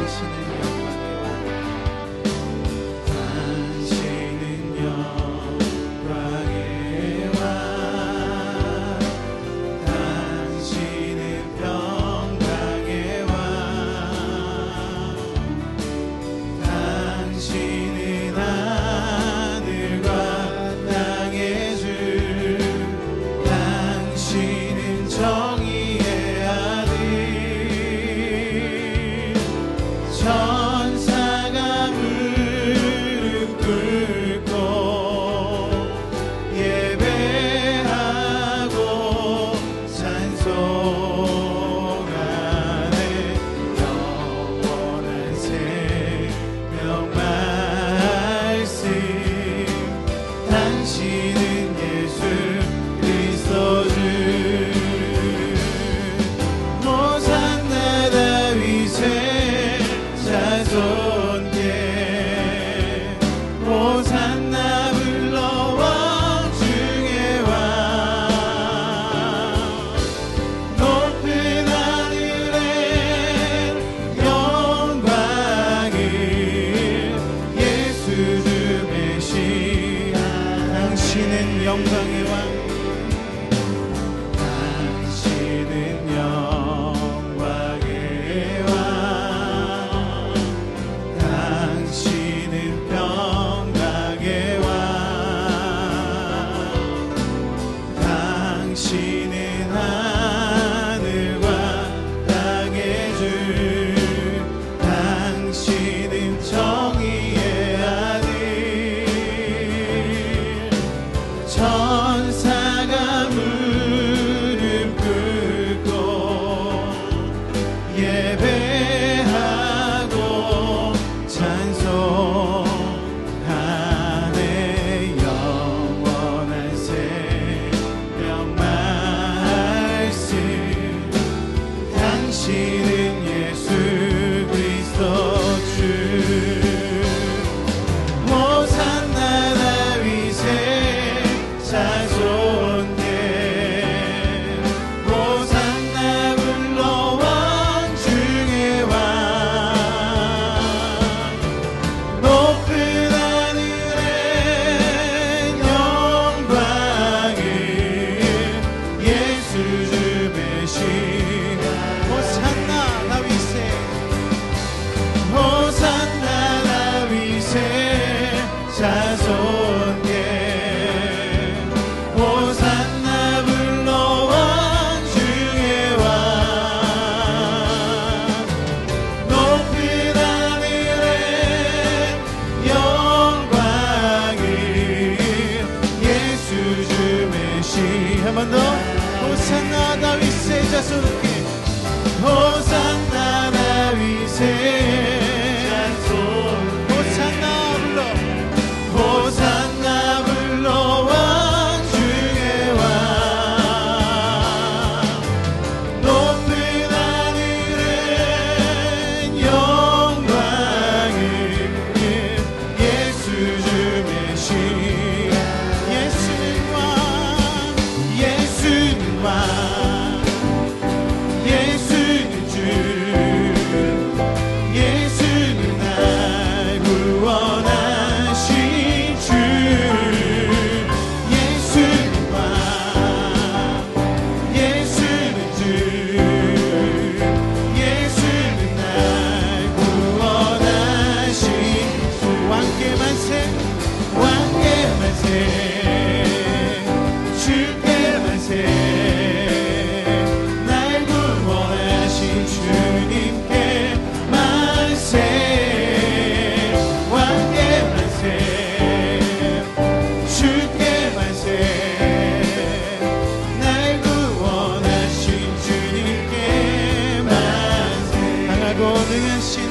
예수는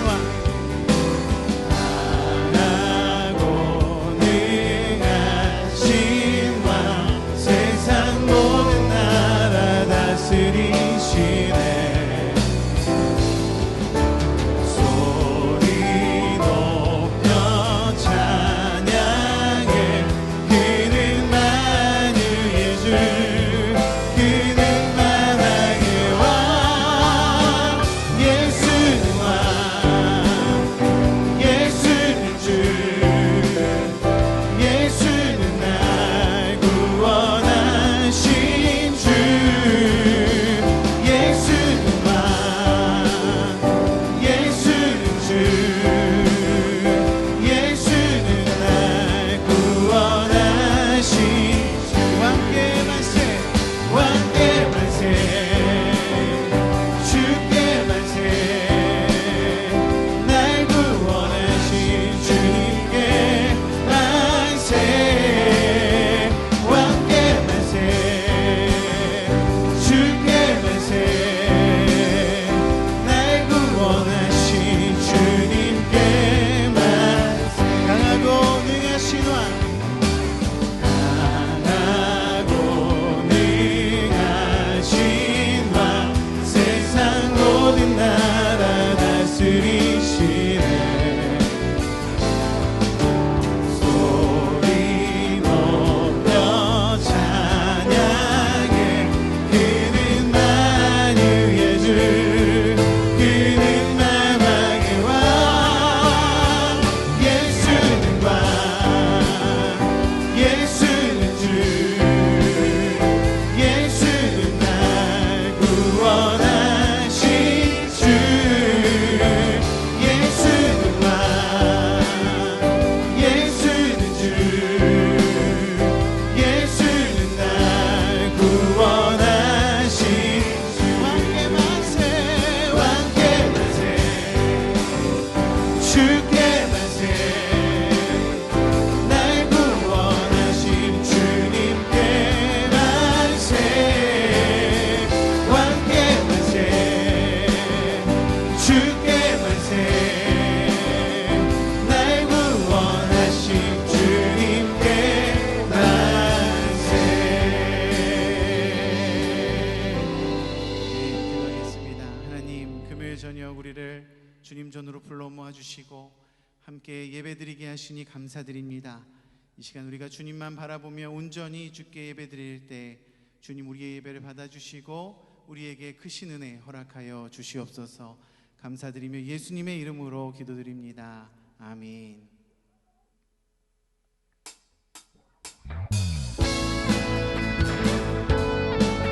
왕 주일의 저녁 우리를 주님 전으로 불러 모아주시고 함께 예배드리게 하시니 감사드립니다. 이 시간 우리가 주님만 바라보며 온전히 주께 예배드릴 때 주님 우리의 예배를 받아주시고 우리에게 크신 은혜 허락하여 주시옵소서. 감사드리며 예수님의 이름으로 기도드립니다. 아멘.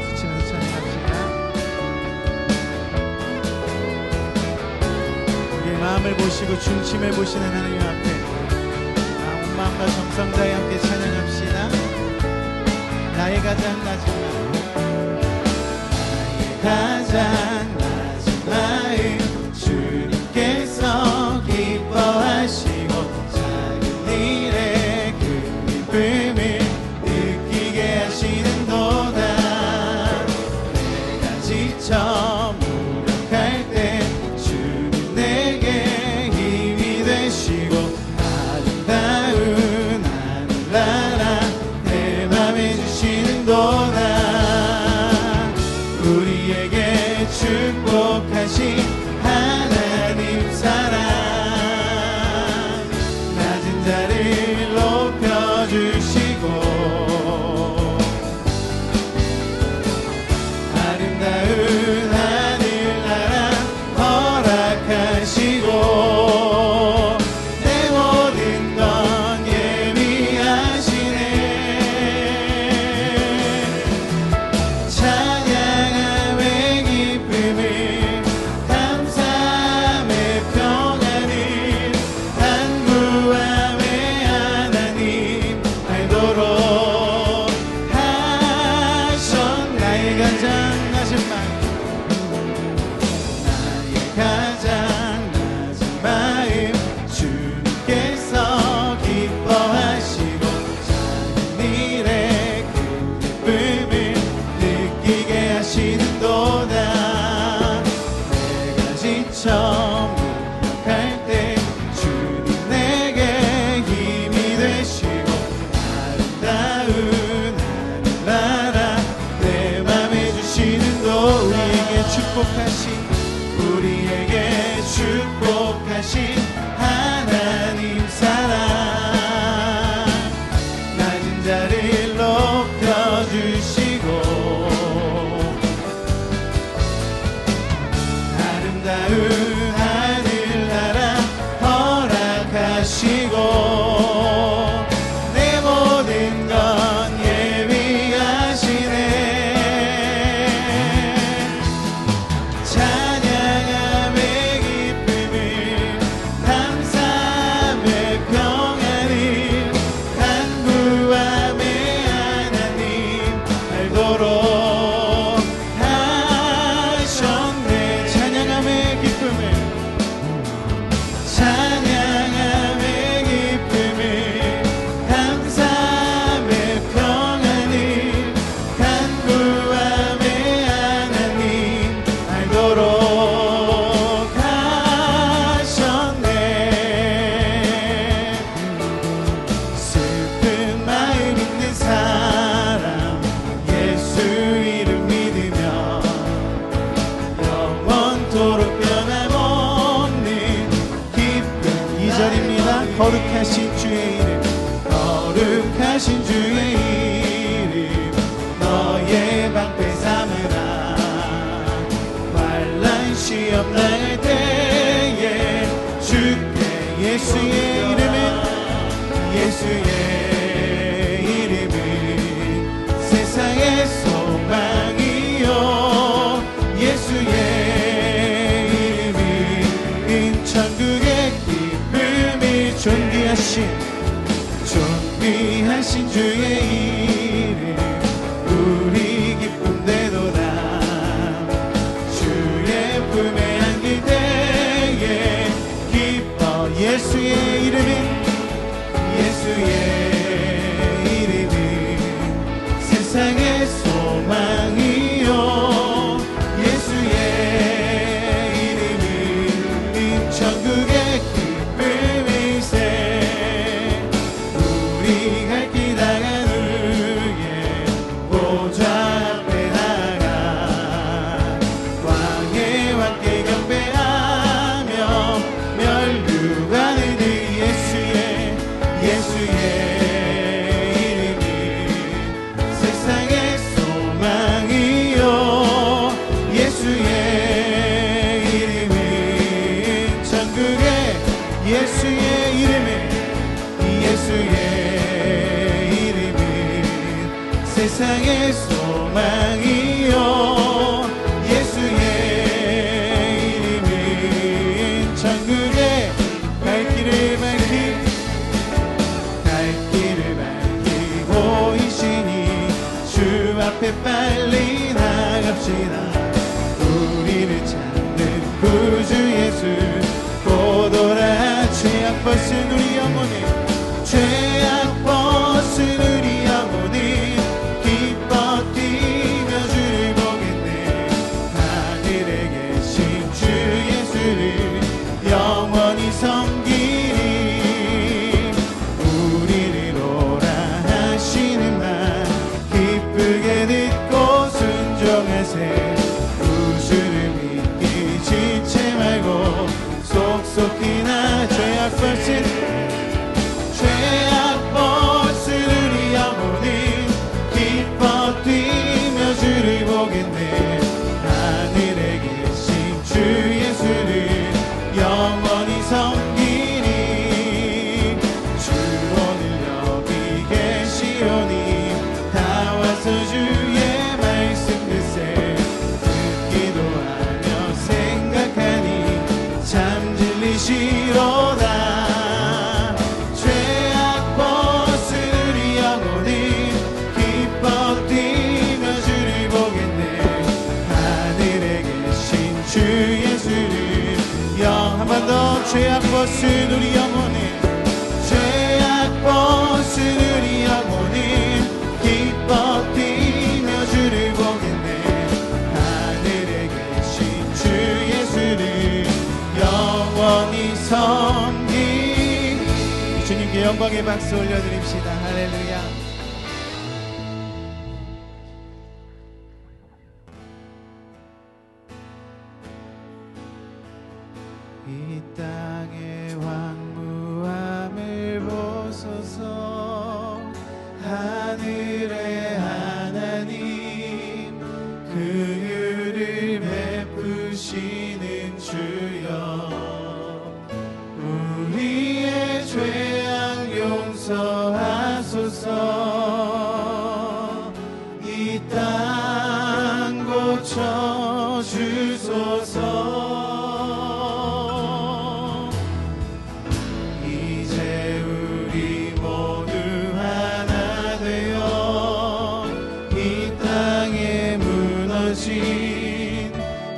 수치면서 찬양합시다. 우리의 마음을 보시고 중심을 보시는 하나님 앞에 온 마음과 정성 다해 함께 찬양합시다. 나의 가장 낮은 마음, 나의 가장 낮은 마음 주님께서 기뻐하시고 작은 일에 큰 기쁨을 느끼게 하시는도다. 내가 지쳐 무력할 때 주님 내게 힘이 되시고 아름다운 하늘나라 내 맘에 주시는도다. 우리에게 축복하신 하나님 사랑 낮은 자를 높여주시고 아름다운 하늘나라 허락하시고 내 모든 건 예비하시네. 찬양함의 기쁨을 감사함의 평안을 간구함의 하나님 알도록 하셨. 나의 가장 낮은 마음, 나의 가장 낮은 마음 주님께서 기뻐하시고 작은 일에 큰 기쁨을 느끼게 하시는도다. 내가 지쳐 무력할 때 주님 내게 힘이 되시고 아름다운 하늘나라 내 맘에 주시는도. 우리에게 축복하신 하나님 사랑 낮은 자를 높여주시고 아름다운 하늘나라 허락하시고 내 모든 건 예비하시네. 찬양함의 기쁨을 감사함의 평안을 간구함의 하나님 알도록 하셨네. 찬양함의 기쁨을 찬양함의 기쁨을 감사함의 평안을 간구함의 하나님 알도록 하셨네. 슬픈 마음 있는 사람 예수 이름 믿으며 영원토록 변함없는 기쁨. 2절입니다. 거룩하신 주의 이름, 거룩하신 주의 이름 너의 방패 삼으라. 환난 시험 당할 때에 주께 예수의 이름은 세상의 소망이요. 예수의 이름은 천국의 기쁨이 존귀하신 주의 이름 우리 기쁨 되도다. 주의 품에 안길 때에 기뻐. 예수의 이름은 세상의 소망이요. 예수의 이름은 천국의 기쁨일세. 우리 갈 길 다간 후에 보좌 앞에 나가 왕의 왕께 경배하 세상의 소망이요 예수의 이름은 천국의 갈 길을 밝히고 이시니 주 앞에 빨리 나갑시다. 우리를 찾는 구주 예수 보도라. 죄악 벗은 우리 영혼을 죄악 벗은 우리 영혼을 기뻐 뛰며 주를 보겠네. 하늘에 계신 주 예수를 영원히 섬기리. 우리를 오라 하시는 말 기쁘게 듣고 순종하세. 구주를 믿기 지체 말고 속속히 나. 죄악 벗은 우리 영혼은 기뻐 뛰며 주를 보겠네. 하늘에 계신 주 예수를 영원히 섬기리. 주 오늘 여기 계시오니 다 와서 주의 말씀 듣세. 듣기도 하며 생각하니 참 진리시로다. 죄악 벗은 우리 영혼이 기뻐 뛰며 주를 보겠네. 하늘에 계신 주 예수를 한 번 더. 죄악 벗은 우리 영혼이 죄악 벗은 우리 영혼이 기뻐 뛰며 주를 보겠네. 하늘에 계신 주 예수를 영원히 섬기리. 주님께 영광의 박수 올려드립시다. 할렐루야. 이 땅의 황무함을 보소서. 하늘의 하나님 긍휼을 베푸시는 주여. 우리의 죄악 용서하소서. 이 땅 고쳐주소서. 이제 우리 모두 하나 되어 이 땅에 무너진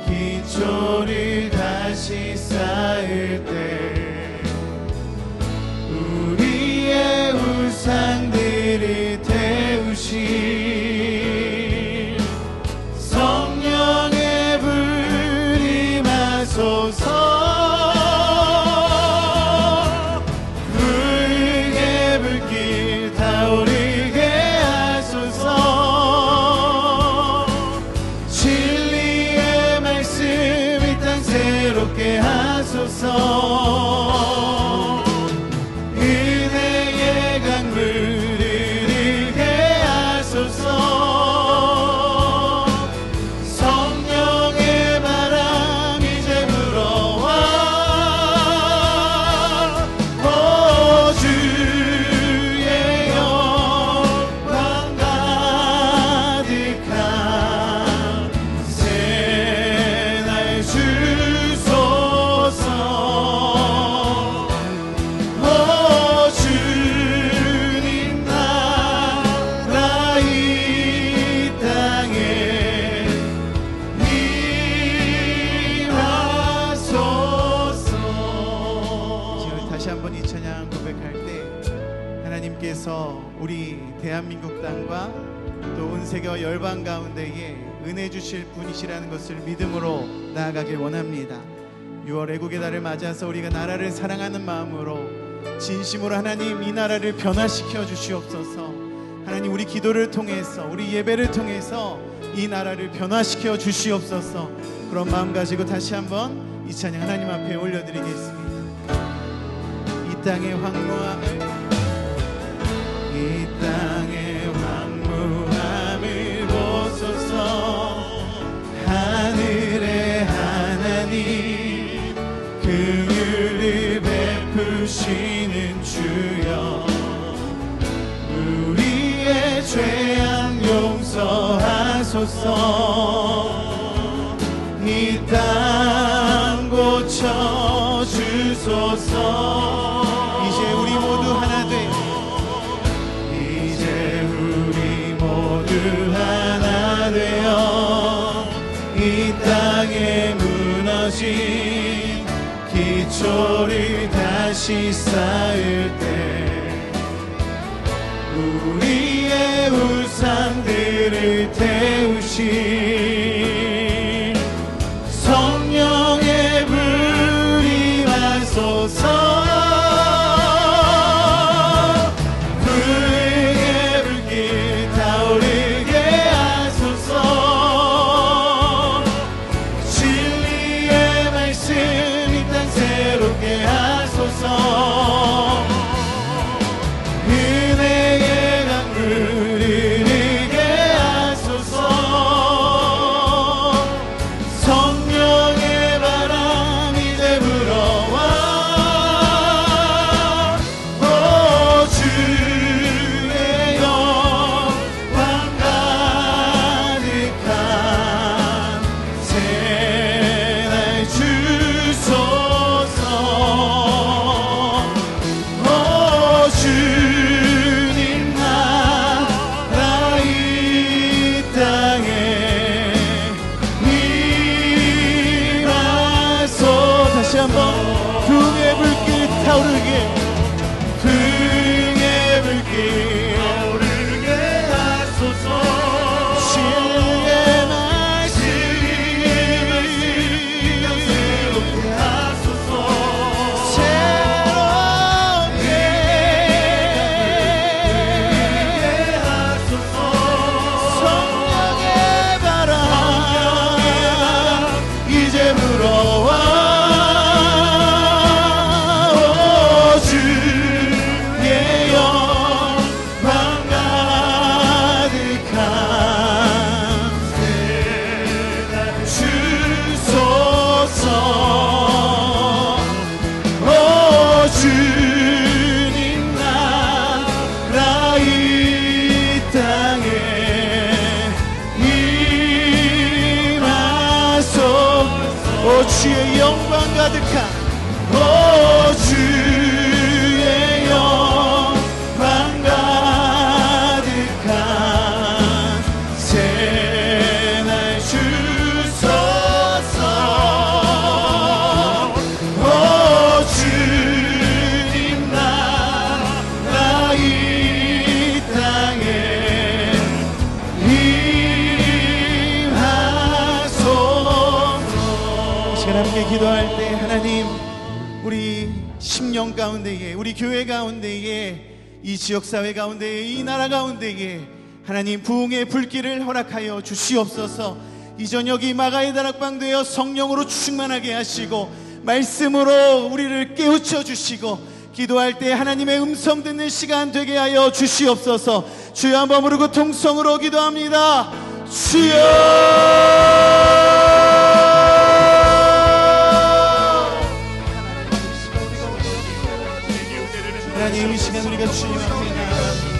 기초를 다시 쌓을 때 우리의 우상들을 태우실 성령의 불 임하소서. 불의 불길 타오르게 하소서. 진리의 말씀 이 땅 새롭게 하소서. 은혜의 강물을 흐르게 하소서. 성령의 바람 이제 불어와. 오 주의 영광 가득한 새날 주소서. 오 주님 나라 이 땅에 임하소서. 지금 다시 한번 이 찬양 고백할 때 하나님께서 우리 대한민국 땅과 또 온 세계와 열방 가운데에 은혜 주실 분이시라는 것을 믿음으로 나아가길 원합니다. 6월 애국의 달을 맞아서 우리가 나라를 사랑하는 마음으로 진심으로 하나님 이 나라를 변화시켜 주시옵소서. 하나님 우리 기도를 통해서 우리 예배를 통해서 이 나라를 변화시켜 주시옵소서. 그런 마음 가지고 다시 한번 이 찬양 하나님 앞에 올려드리겠습니다. 이 땅의 황무함을 이 땅의 황무함을 보소서. 하늘의 하나님 긍휼을 베푸시는 주여. 우리의 죄악 용 하소서. 이 땅 고쳐주소서. 이제 우리 모두 하나 돼. 이제 우리 모두 하나 되어 이 땅에 무너진 기초를 다시 쌓을 때 우리의 우상들을 태우신 성령의 불이 하소서. 불의 불길 타오르게 하소서. 진리의 말씀 이 땅 새롭게 하소서. 은혜의 강물을 흐르게 하소서. 성령의 바람 이제 불어와. 오 주의 영광 가득한 새날 주소서. 오 주님 나라 이 땅에 임하소. 다시 한번 등의 불길 타오르게, 등의 불길 타오르게 하소서. 진리의 말씀 새롭게 하소서. 새롭게 하소서. 성령의 바람 이제 불어와. 오 주의 영광 가득한 새날 주소서. 오 주님 나라 이 땅에 임하소. 오 주의 영광 가득한, 오 주의 영광 가득한 새날 주소서. 오 주님 나라 이 땅에 임하소서. 이 시간 함께 기도할 때 하나님, 우리 심령 가운데에, 우리 교회 가운데에, 이 지역사회 가운데에, 이 나라 가운데에 하나님 부흥의 불길을 허락하여 주시옵소서. 이 저녁이 마가의 다락방 되어 성령으로 충만하게 하시고 말씀으로 우리를 깨우쳐 주시고 기도할 때 하나님의 음성 듣는 시간 되게 하여 주시옵소서. 주여 한번 부르고 통성으로 기도합니다. 주여. 하나님, 이 시간 우리가 주님 앞에 나아갑니다.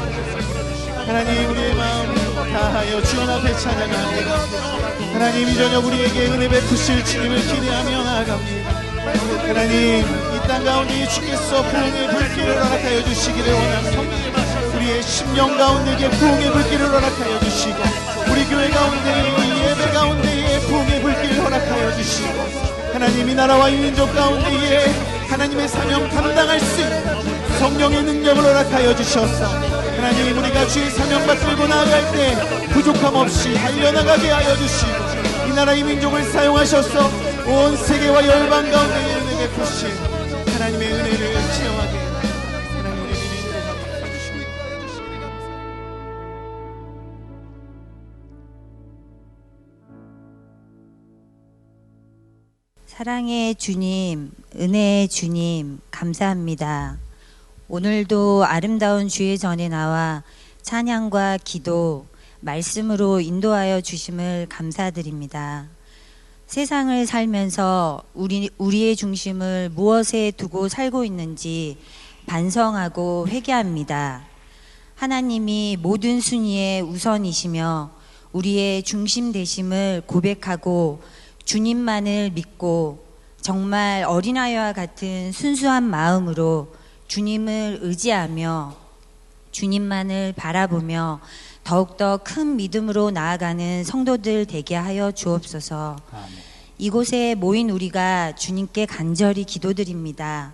하나님, 우리의 마음 다하여 주님 앞에 찬양합니다. 하나님, 이 저녁 우리에게 은혜 베푸실 주님을 기대하며 나아갑니다. 하나님, 이 땅 가운데 주께서 부흥의 불길을 허락하여 주시기를 원합니다. 우리의 심령 가운데에 부흥의 불길을 허락하여 주시고 우리 교회 가운데, 이 예배 가운데에 부흥의 불길을 허락하여 주시고 하나님, 이 나라와 이 민족 가운데에 하나님의 사명 감당할 수 있는 성령의 능력을 허락하여 주셔서 하나님, 우리가 주의 사명 받들고 나아갈 때 부족함 없이 달려나가게 하여 주시고 이 나라 이 민족을 사용하셔서 온 세계와 열방 가운데 은혜 베푸신 하나님의 은혜를 체험하게 하나님의 은혜를 주시옵소서. 사랑의 주님, 은혜의 주님, 감사합니다. 오늘도 아름다운 주의 전에 나와 찬양과 기도, 말씀으로 인도하여 주심을 감사드립니다. 세상을 살면서 우리의 중심을 무엇에 두고 살고 있는지 반성하고 회개합니다. 하나님이 모든 순위의 우선이시며 우리의 중심 되심을 고백하고 주님만을 믿고 정말 어린아이와 같은 순수한 마음으로 주님을 의지하며 주님만을 바라보며 더욱더 큰 믿음으로 나아가는 성도들 되게 하여 주옵소서. 아멘. 이곳에 모인 우리가 주님께 간절히 기도드립니다.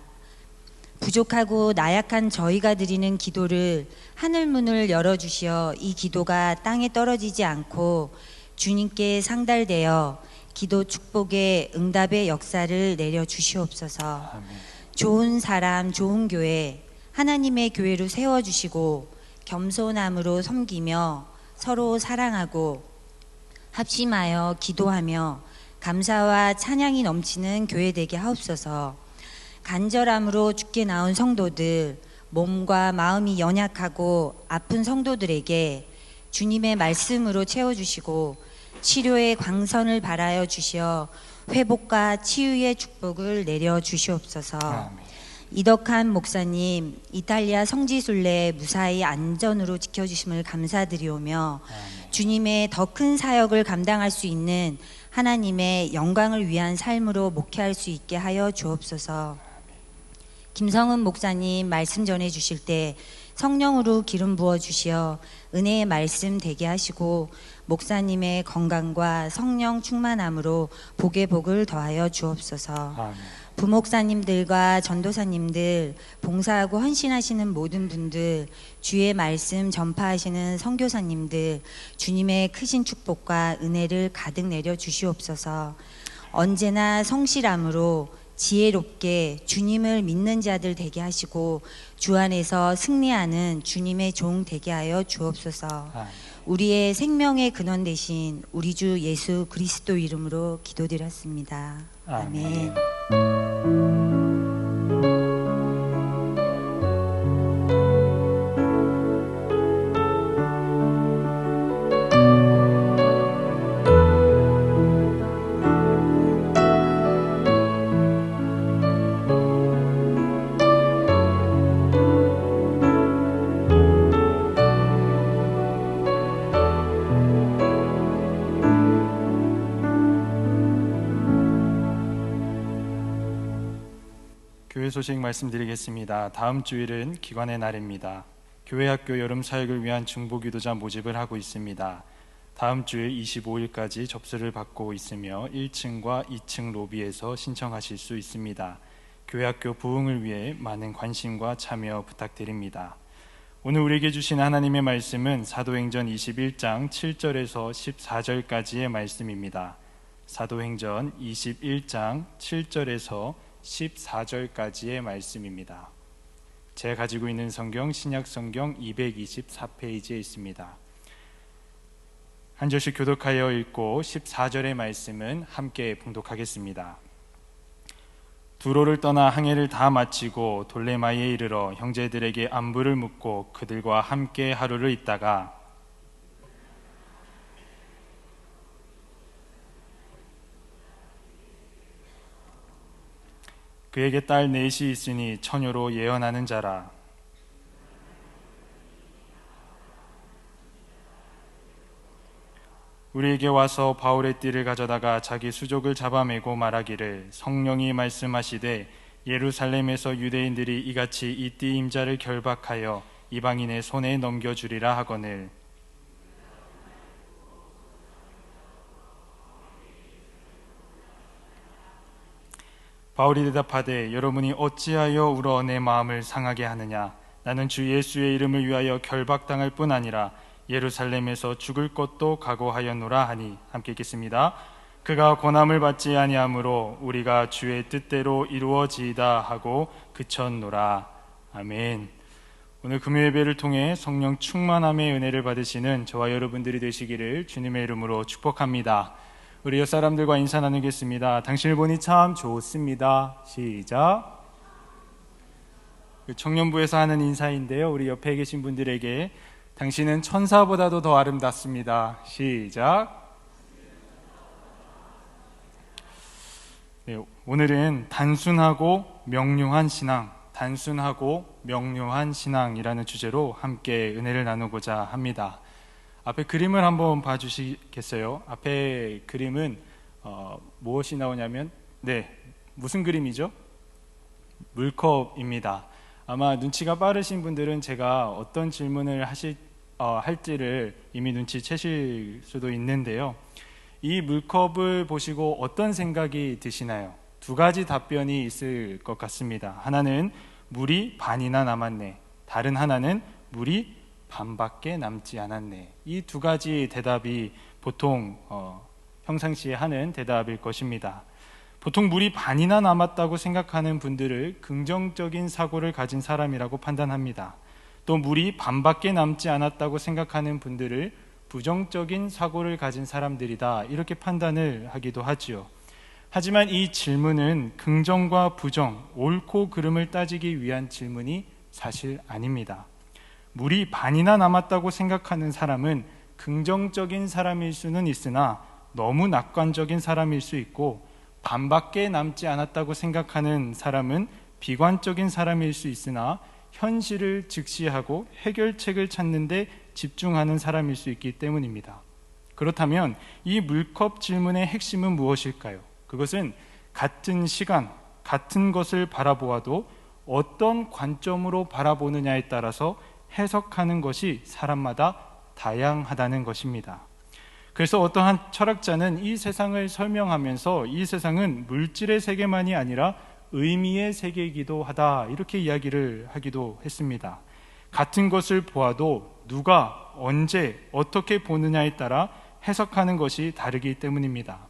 부족하고 나약한 저희가 드리는 기도를 하늘문을 열어주시어 이 기도가 땅에 떨어지지 않고 주님께 상달되어 기도 축복의 응답의 역사를 내려주시옵소서. 아멘. 좋은 사람, 좋은 교회, 하나님의 교회로 세워주시고 겸손함으로 섬기며 서로 사랑하고 합심하여 기도하며 감사와 찬양이 넘치는 교회 되게 하옵소서. 간절함으로 주께 나온 성도들, 몸과 마음이 연약하고 아픈 성도들에게 주님의 말씀으로 채워주시고 치료의 광선을 발하여 주시어 회복과 치유의 축복을 내려 주시옵소서. 아멘. 이덕한 목사님, 이탈리아 성지순례 무사히 안전으로 지켜주심을 감사드리오며 아멘. 주님의 더 큰 사역을 감당할 수 있는 하나님의 영광을 위한 삶으로 목회할 수 있게 하여 주옵소서. 김성은 목사님 말씀 전해 주실 때 성령으로 기름 부어 주시어 은혜의 말씀 되게 하시고 목사님의 건강과 성령 충만함으로 복의 복을 더하여 주옵소서. 아멘. 부목사님들과 전도사님들, 봉사하고 헌신하시는 모든 분들, 주의 말씀 전파하시는 선교사님들, 주님의 크신 축복과 은혜를 가득 내려 주시옵소서. 언제나 성실함으로 지혜롭게 주님을 믿는 자들 되게 하시고 주 안에서 승리하는 주님의 종 되게 하여 주옵소서. 아멘. 우리의 생명의 근원 되신 우리 주 예수 그리스도 이름으로 기도드렸습니다. 아멘. 교회 소식 말씀드리겠습니다. 다음 주일은 기관의 날입니다. 교회 학교 여름 사역을 위한 중보기도자 모집을 하고 있습니다. 다음 주일 25일까지 접수를 받고 있으며 1층과 2층 로비에서 신청하실 수 있습니다. 교회 학교 부흥을 위해 많은 관심과 참여 부탁드립니다. 오늘 우리에게 주신 하나님의 말씀은 사도행전 21장 7절에서 14절까지의 말씀입니다. 사도행전 21장 7절에서 14절까지의 말씀입니다. 제가 가지고 있는 성경 신약성경 224페이지에 있습니다. 한 절씩 교독하여 읽고 14절의 말씀은 함께 봉독하겠습니다. 두로를 떠나 항해를 다 마치고 돌레마이에 이르러 형제들에게 안부를 묻고 그들과 함께 하루를 있다가 그에게 딸 넷이 있으니 처녀로 예언하는 자라. 우리에게 와서 바울의 띠를 가져다가 자기 수족을 잡아매고 말하기를 성령이 말씀하시되 예루살렘에서 유대인들이 이같이 이 띠 임자를 결박하여 이방인의 손에 넘겨주리라 하거늘. 바울이 대답하되 여러분이 어찌하여 울어 내 마음을 상하게 하느냐. 나는 주 예수의 이름을 위하여 결박당할 뿐 아니라 예루살렘에서 죽을 것도 각오하였노라 하니. 함께 읽겠습니다. 그가 권함을 받지 아니하므로 우리가 주의 뜻대로 이루어지이다 하고 그쳤노라. 아멘. 오늘 금요 예배를 통해 성령 충만함의 은혜를 받으시는 저와 여러분들이 되시기를 주님의 이름으로 축복합니다. 우리 옆 사람들과 인사 나누겠습니다. 당신을 보니 참 좋습니다. 시작. 청년부에서 하는 인사인데요. 우리 옆에 계신 분들에게 당신은 천사보다도 더 아름답습니다. 시작. 네, 오늘은 단순하고 명료한 신앙, 단순하고 명료한 신앙이라는 주제로 함께 은혜를 나누고자 합니다. 앞에 그림을 한번 봐주시겠어요? 앞에 그림은 무엇이 나오냐면 무슨 그림이죠? 물컵입니다. 아마 눈치가 빠르신 분들은 제가 어떤 질문을 할지를 이미 눈치채실 수도 있는데요. 이 물컵을 보시고 어떤 생각이 드시나요? 두 가지 답변이 있을 것 같습니다. 하나는 물이 반이나 남았네. 다른 하나는 물이 반밖에 남지 않았네. 이 두 가지 대답이 보통 평상시에 하는 대답일 것입니다. 보통 물이 반이나 남았다고 생각하는 분들을 긍정적인 사고를 가진 사람이라고 판단합니다. 또 물이 반밖에 남지 않았다고 생각하는 분들을 부정적인 사고를 가진 사람들이다, 이렇게 판단을 하기도 하지요. 하지만 이 질문은 긍정과 부정, 옳고 그름을 따지기 위한 질문이 사실 아닙니다. 물이 반이나 남았다고 생각하는 사람은 긍정적인 사람일 수는 있으나 너무 낙관적인 사람일 수 있고, 반밖에 남지 않았다고 생각하는 사람은 비관적인 사람일 수 있으나 현실을 직시하고 해결책을 찾는 데 집중하는 사람일 수 있기 때문입니다. 그렇다면 이 물컵 질문의 핵심은 무엇일까요? 그것은 같은 시간, 같은 것을 바라보아도 어떤 관점으로 바라보느냐에 따라서 해석하는 것이 사람마다 다양하다는 것입니다. 그래서 어떠한 철학자는 이 세상을 설명하면서 이 세상은 물질의 세계만이 아니라 의미의 세계이기도 하다, 이렇게 이야기를 하기도 했습니다. 같은 것을 보아도 누가 언제 어떻게 보느냐에 따라 해석하는 것이 다르기 때문입니다.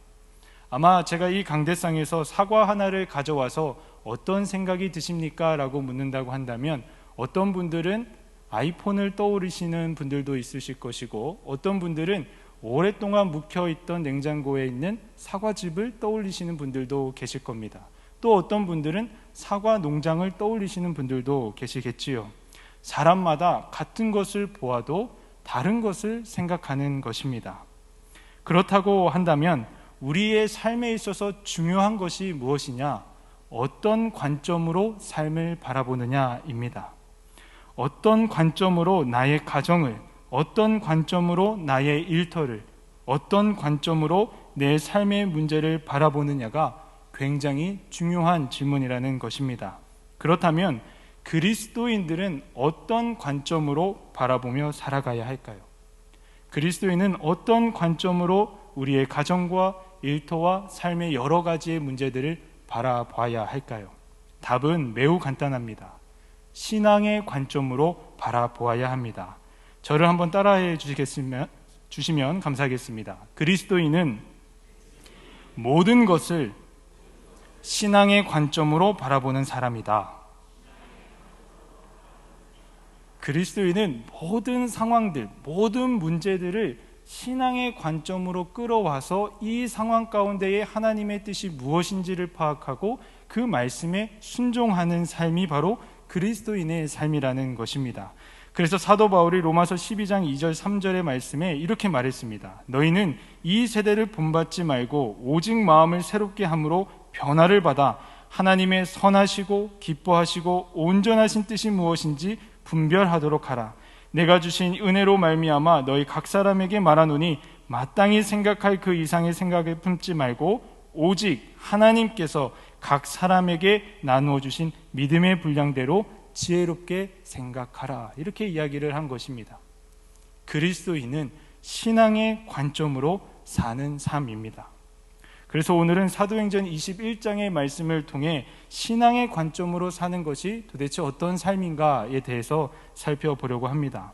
아마 제가 이 강대상에서 사과 하나를 가져와서 어떤 생각이 드십니까? 라고 묻는다고 한다면 어떤 분들은 아이폰을 떠오르시는 분들도 있으실 것이고, 어떤 분들은 오랫동안 묵혀있던 냉장고에 있는 사과즙을 떠올리시는 분들도 계실 겁니다. 또 어떤 분들은 사과 농장을 떠올리시는 분들도 계시겠지요. 사람마다 같은 것을 보아도 다른 것을 생각하는 것입니다. 그렇다고 한다면 우리의 삶에 있어서 중요한 것이 무엇이냐? 어떤 관점으로 삶을 바라보느냐입니다. 어떤 관점으로 나의 가정을, 어떤 관점으로 나의 일터를, 어떤 관점으로 내 삶의 문제를 바라보느냐가 굉장히 중요한 질문이라는 것입니다. 그렇다면 그리스도인들은 어떤 관점으로 바라보며 살아가야 할까요? 그리스도인은 어떤 관점으로 우리의 가정과 일터와 삶의 여러 가지의 문제들을 바라봐야 할까요? 답은 매우 간단합니다. 신앙의 관점으로 바라보아야 합니다. 저를 한번 따라해 주시면 감사하겠습니다. 그리스도인은 모든 것을 신앙의 관점으로 바라보는 사람이다. 그리스도인은 모든 상황들, 모든 문제들을 신앙의 관점으로 끌어와서 이 상황 가운데에 하나님의 뜻이 무엇인지를 파악하고 그 말씀에 순종하는 삶이 바로 그리스도인의 삶이라는 것입니다. 그래서 사도 바울이 로마서 12장 2절 3절의 말씀에 이렇게 말했습니다. 너희는 이 세대를 본받지 말고 오직 마음을 새롭게 함으로 변화를 받아 하나님의 선하시고 기뻐하시고 온전하신 뜻이 무엇인지 분별하도록 하라. 내가 주신 은혜로 말미암아 너희 각 사람에게 말하노니 마땅히 생각할 그 이상의 생각을 품지 말고 오직 하나님께서 각 사람에게 나누어 주신 믿음의 분량대로 지혜롭게 생각하라, 이렇게 이야기를 한 것입니다. 그리스도인은 신앙의 관점으로 사는 삶입니다. 그래서 오늘은 사도행전 21장의 말씀을 통해 신앙의 관점으로 사는 것이 도대체 어떤 삶인가에 대해서 살펴보려고 합니다.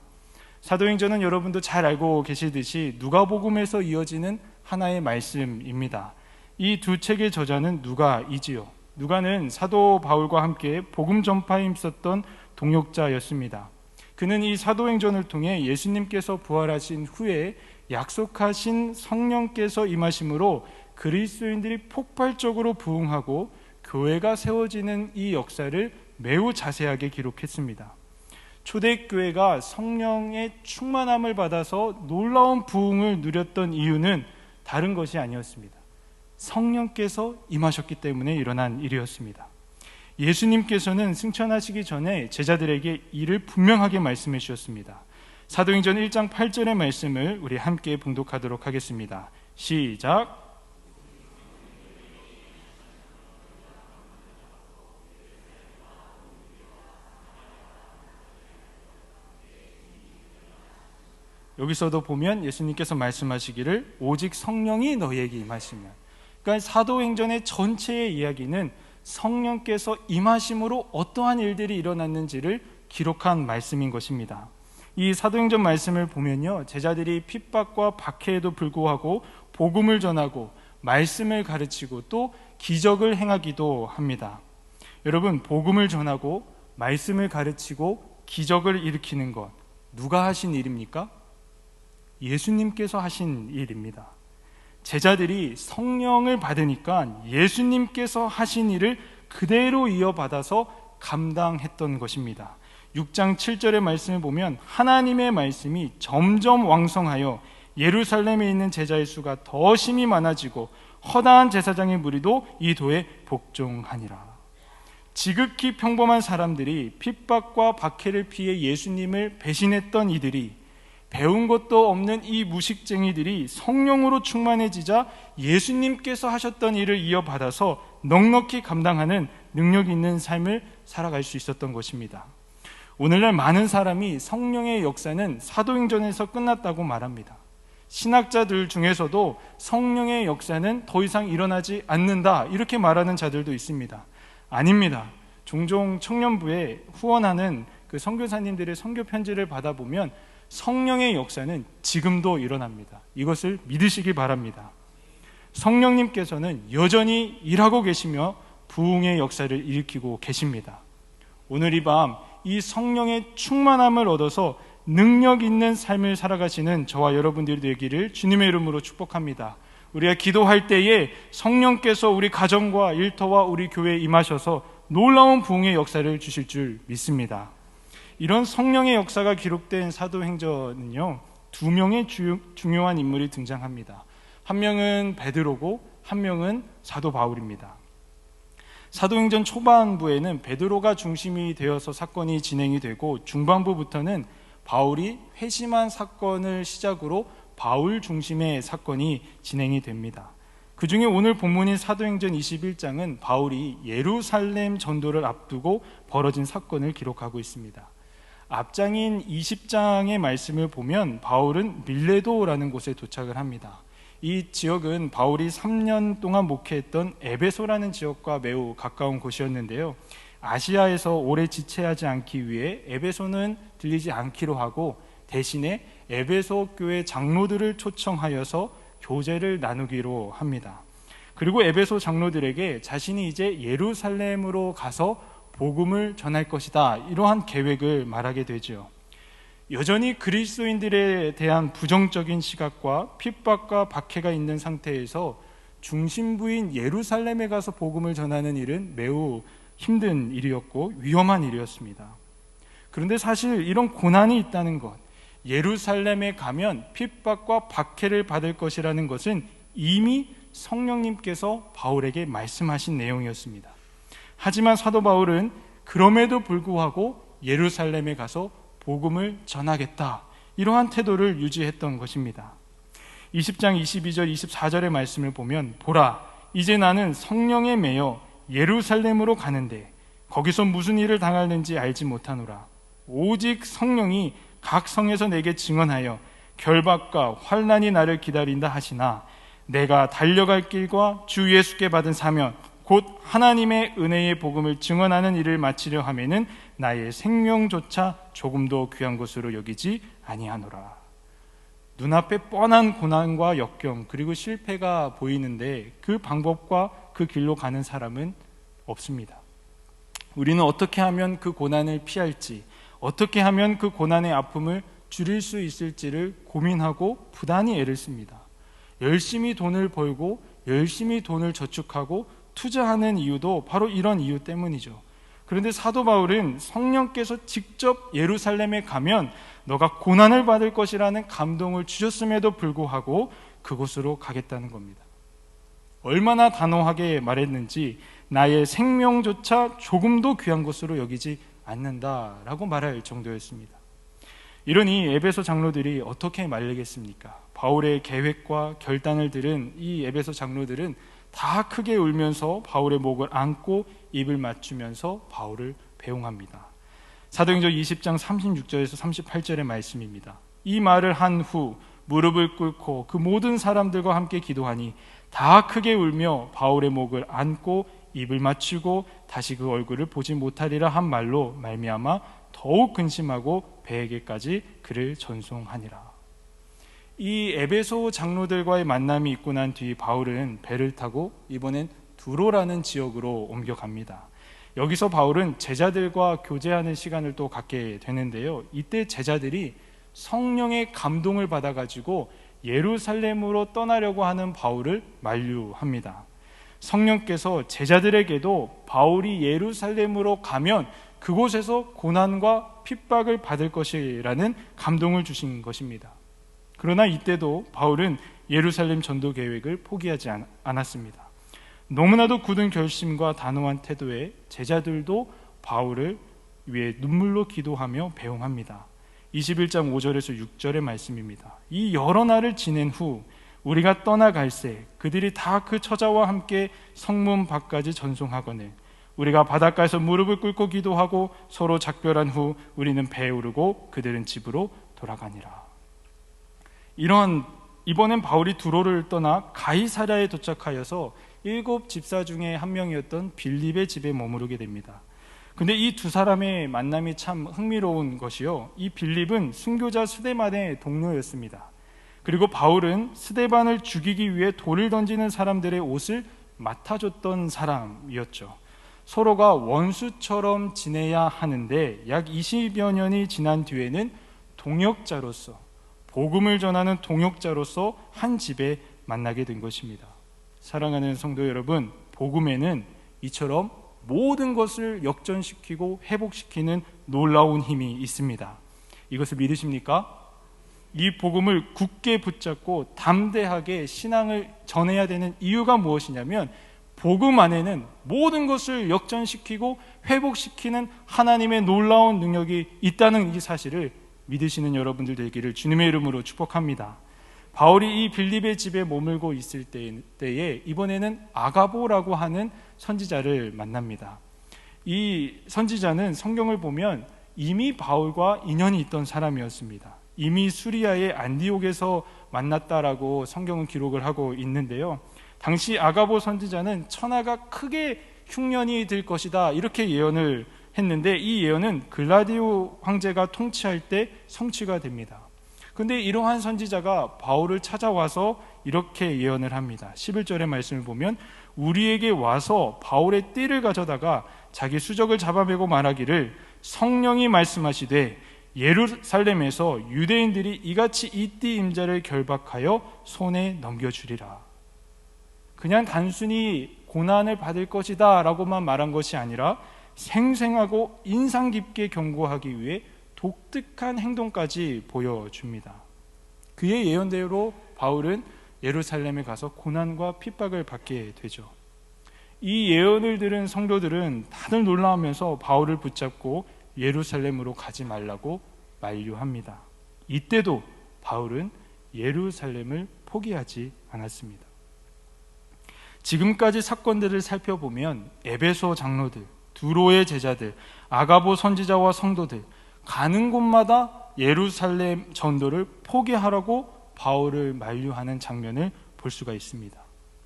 사도행전은 여러분도 잘 알고 계시듯이 누가복음에서 이어지는 하나의 말씀입니다. 이 두 책의 저자는 누가이지요. 누가는 사도 바울과 함께 복음 전파에 힘썼던 동역자였습니다. 그는 이 사도행전을 통해 예수님께서 부활하신 후에 약속하신 성령께서 임하심으로 그리스도인들이 폭발적으로 부흥하고 교회가 세워지는 이 역사를 매우 자세하게 기록했습니다. 초대교회가 성령의 충만함을 받아서 놀라운 부흥을 누렸던 이유는 다른 것이 아니었습니다. 성령께서 임하셨기 때문에 일어난 일이었습니다. 예수님께서는 승천하시기 전에 제자들에게 이를 분명하게 말씀해 주셨습니다. 사도행전 1장 8절의 말씀을 우리 함께 봉독하도록 하겠습니다. 시작. 여기서도 보면 예수님께서 말씀하시기를 오직 성령이 너희에게 임하시면, 그러니까 사도행전의 전체의 이야기는 성령께서 임하심으로 어떠한 일들이 일어났는지를 기록한 말씀인 것입니다. 이 사도행전 말씀을 보면요, 제자들이 핍박과 박해에도 불구하고 복음을 전하고 말씀을 가르치고 또 기적을 행하기도 합니다. 여러분, 복음을 전하고 말씀을 가르치고 기적을 일으키는 것, 누가 하신 일입니까? 예수님께서 하신 일입니다. 제자들이 성령을 받으니까 예수님께서 하신 일을 그대로 이어받아서 감당했던 것입니다. 6장 7절의 말씀을 보면 하나님의 말씀이 점점 왕성하여 예루살렘에 있는 제자의 수가 더 심히 많아지고 허다한 제사장의 무리도 이 도에 복종하니라. 지극히 평범한 사람들이 핍박과 박해를 피해 예수님을 배신했던 이들이, 배운 것도 없는 이 무식쟁이들이 성령으로 충만해지자 예수님께서 하셨던 일을 이어받아서 넉넉히 감당하는 능력 있는 삶을 살아갈 수 있었던 것입니다. 오늘날 많은 사람이 성령의 역사는 사도행전에서 끝났다고 말합니다. 신학자들 중에서도 성령의 역사는 더 이상 일어나지 않는다, 이렇게 말하는 자들도 있습니다. 아닙니다. 종종 청년부에 후원하는 그 선교사님들의 선교 편지를 받아보면 성령의 역사는 지금도 일어납니다. 이것을 믿으시기 바랍니다. 성령님께서는 여전히 일하고 계시며 부흥의 역사를 일으키고 계십니다. 오늘 이 밤 이 성령의 충만함을 얻어서 능력 있는 삶을 살아가시는 저와 여러분들이 되기를 주님의 이름으로 축복합니다. 우리가 기도할 때에 성령께서 우리 가정과 일터와 우리 교회에 임하셔서 놀라운 부흥의 역사를 주실 줄 믿습니다. 이런 성령의 역사가 기록된 사도행전은요, 두 명의 중요한 인물이 등장합니다. 한 명은 베드로고 한 명은 사도 바울입니다. 사도행전 초반부에는 베드로가 중심이 되어서 사건이 진행이 되고, 중반부부터는 바울이 회심한 사건을 시작으로 바울 중심의 사건이 진행이 됩니다. 그 중에 오늘 본문인 사도행전 21장은 바울이 예루살렘 전도를 앞두고 벌어진 사건을 기록하고 있습니다. 앞장인 20장의 말씀을 보면 바울은 밀레도라는 곳에 도착을 합니다. 이 지역은 바울이 3년 동안 목회했던 에베소라는 지역과 매우 가까운 곳이었는데요, 아시아에서 오래 지체하지 않기 위해 에베소는 들리지 않기로 하고 대신에 에베소 교회 장로들을 초청하여서 교제를 나누기로 합니다. 그리고 에베소 장로들에게 자신이 이제 예루살렘으로 가서 복음을 전할 것이다, 이러한 계획을 말하게 되죠. 여전히 그리스도인들에 대한 부정적인 시각과 핍박과 박해가 있는 상태에서 중심부인 예루살렘에 가서 복음을 전하는 일은 매우 힘든 일이었고 위험한 일이었습니다. 그런데 사실 이런 고난이 있다는 것, 예루살렘에 가면 핍박과 박해를 받을 것이라는 것은 이미 성령님께서 바울에게 말씀하신 내용이었습니다. 하지만 사도 바울은 그럼에도 불구하고 예루살렘에 가서 복음을 전하겠다, 이러한 태도를 유지했던 것입니다. 20장 22절 24절의 말씀을 보면, 보라, 이제 나는 성령에 매여 예루살렘으로 가는데 거기서 무슨 일을 당하는지 알지 못하노라. 오직 성령이 각 성에서 내게 증언하여 결박과 환난이 나를 기다린다 하시나, 내가 달려갈 길과 주 예수께 받은 사명 곧 하나님의 은혜의 복음을 증언하는 일을 마치려 하면은 나의 생명조차 조금도 귀한 것으로 여기지 아니하노라. 눈앞에 뻔한 고난과 역경 그리고 실패가 보이는데 그 방법과 그 길로 가는 사람은 없습니다. 우리는 어떻게 하면 그 고난을 피할지, 어떻게 하면 그 고난의 아픔을 줄일 수 있을지를 고민하고 부단히 애를 씁니다. 열심히 돈을 벌고 열심히 돈을 저축하고 투자하는 이유도 바로 이런 이유 때문이죠. 그런데 사도 바울은 성령께서 직접 예루살렘에 가면 너가 고난을 받을 것이라는 감동을 주셨음에도 불구하고 그곳으로 가겠다는 겁니다. 얼마나 단호하게 말했는지, 나의 생명조차 조금도 귀한 것으로 여기지 않는다라고 말할 정도였습니다. 이러니 에베소 장로들이 어떻게 말리겠습니까? 바울의 계획과 결단을 들은 이 에베소 장로들은 다 크게 울면서 바울의 목을 안고 입을 맞추면서 바울을 배웅합니다. 사도행전 20장 36절에서 38절의 말씀입니다. 이 말을 한 후 무릎을 꿇고 그 모든 사람들과 함께 기도하니 다 크게 울며 바울의 목을 안고 입을 맞추고 다시 그 얼굴을 보지 못하리라 한 말로 말미암아 더욱 근심하고 배에게까지 그를 전송하니라. 이 에베소 장로들과의 만남이 있고 난 뒤 바울은 배를 타고 이번엔 두로라는 지역으로 옮겨갑니다. 여기서 바울은 제자들과 교제하는 시간을 또 갖게 되는데요. 이때 제자들이 성령의 감동을 받아가지고 예루살렘으로 떠나려고 하는 바울을 만류합니다. 성령께서 제자들에게도 바울이 예루살렘으로 가면 그곳에서 고난과 핍박을 받을 것이라는 감동을 주신 것입니다. 그러나 이때도 바울은 예루살렘 전도 계획을 포기하지 않았습니다. 너무나도 굳은 결심과 단호한 태도에 제자들도 바울을 위해 눈물로 기도하며 배웅합니다. 21장 5절에서 6절의 말씀입니다. 이 여러 날을 지낸 후 우리가 떠나갈새 그들이 다 그 처자와 함께 성문 밖까지 전송하거늘 우리가 바닷가에서 무릎을 꿇고 기도하고 서로 작별한 후 우리는 배에 오르고 그들은 집으로 돌아가니라. 이번엔 바울이 두로를 떠나 가이사랴에 도착하여서 7 집사 중에 한 명이었던 빌립의 집에 머무르게 됩니다. 근데 이 두 사람의 만남이 참 흥미로운 것이요, 이 빌립은 순교자 스데반의 동료였습니다. 그리고 바울은 스데반을 죽이기 위해 돌을 던지는 사람들의 옷을 맡아줬던 사람이었죠. 서로가 원수처럼 지내야 하는데 약 20여 년이 지난 뒤에는 동역자로서, 복음을 전하는 동역자로서 한 집에 만나게 된 것입니다. 사랑하는 성도 여러분, 복음에는 이처럼 모든 것을 역전시키고 회복시키는 놀라운 힘이 있습니다. 이것을 믿으십니까? 이 복음을 굳게 붙잡고 담대하게 신앙을 전해야 되는 이유가 무엇이냐면, 복음 안에는 모든 것을 역전시키고 회복시키는 하나님의 놀라운 능력이 있다는 이 사실을 믿으시는 여러분들 되기를 주님의 이름으로 축복합니다. 바울이 이 빌립의 집에 머물고 있을 때에 이번에는 아가보라고 하는 선지자를 만납니다. 이 선지자는 성경을 보면 이미 바울과 인연이 있던 사람이었습니다. 이미 수리아의 안디옥에서 만났다라고 성경은 기록을 하고 있는데요. 당시 아가보 선지자는 천하가 크게 흉년이 들 것이다 이렇게 예언을 했는데, 이 예언은 글라디오 황제가 통치할 때 성취가 됩니다. 그런데 이러한 선지자가 바울을 찾아와서 이렇게 예언을 합니다. 11절의 말씀을 보면 우리에게 와서 바울의 띠를 가져다가 자기 수적을 잡아매고 말하기를 성령이 말씀하시되 예루살렘에서 유대인들이 이같이 이 띠 임자를 결박하여 손에 넘겨주리라. 그냥 단순히 고난을 받을 것이다 라고만 말한 것이 아니라 생생하고 인상 깊게 경고하기 위해 독특한 행동까지 보여줍니다. 그의 예언대로 바울은 예루살렘에 가서 고난과 핍박을 받게 되죠. 이 예언을 들은 성도들은 다들 놀라우면서 바울을 붙잡고 예루살렘으로 가지 말라고 만류합니다. 이때도 바울은 예루살렘을 포기하지 않았습니다. 지금까지 사건들을 살펴보면 에베소 장로들, 두로의 제자들, 아가보 선지자와 성도들, 가는 곳마다 예루살렘 전도를 포기하라고 바울을 만류하는 장면을 볼 수가 있습니다.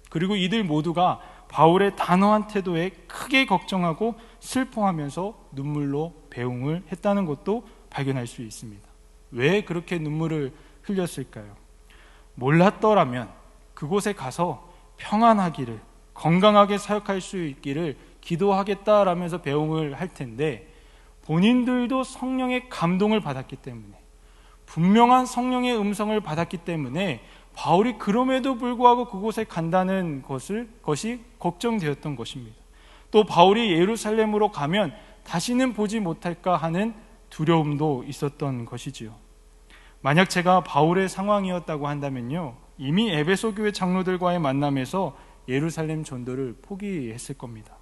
그리고 이들 모두가 바울의 단호한 태도에 크게 걱정하고 슬퍼하면서 눈물로 배웅을 했다는 것도 발견할 수 있습니다. 왜 그렇게 눈물을 흘렸을까요? 몰랐더라면 그곳에 가서 평안하기를, 건강하게 사역할 수 있기를 기도하겠다라면서 배웅을 할 텐데, 본인들도 성령의 감동을 받았기 때문에, 분명한 성령의 음성을 받았기 때문에 바울이 그럼에도 불구하고 그곳에 간다는 것이 걱정되었던 것입니다. 또 바울이 예루살렘으로 가면 다시는 보지 못할까 하는 두려움도 있었던 것이지요. 만약 제가 바울의 상황이었다고 한다면요, 이미 에베소 교회 장로들과의 만남에서 예루살렘 전도를 포기했을 겁니다.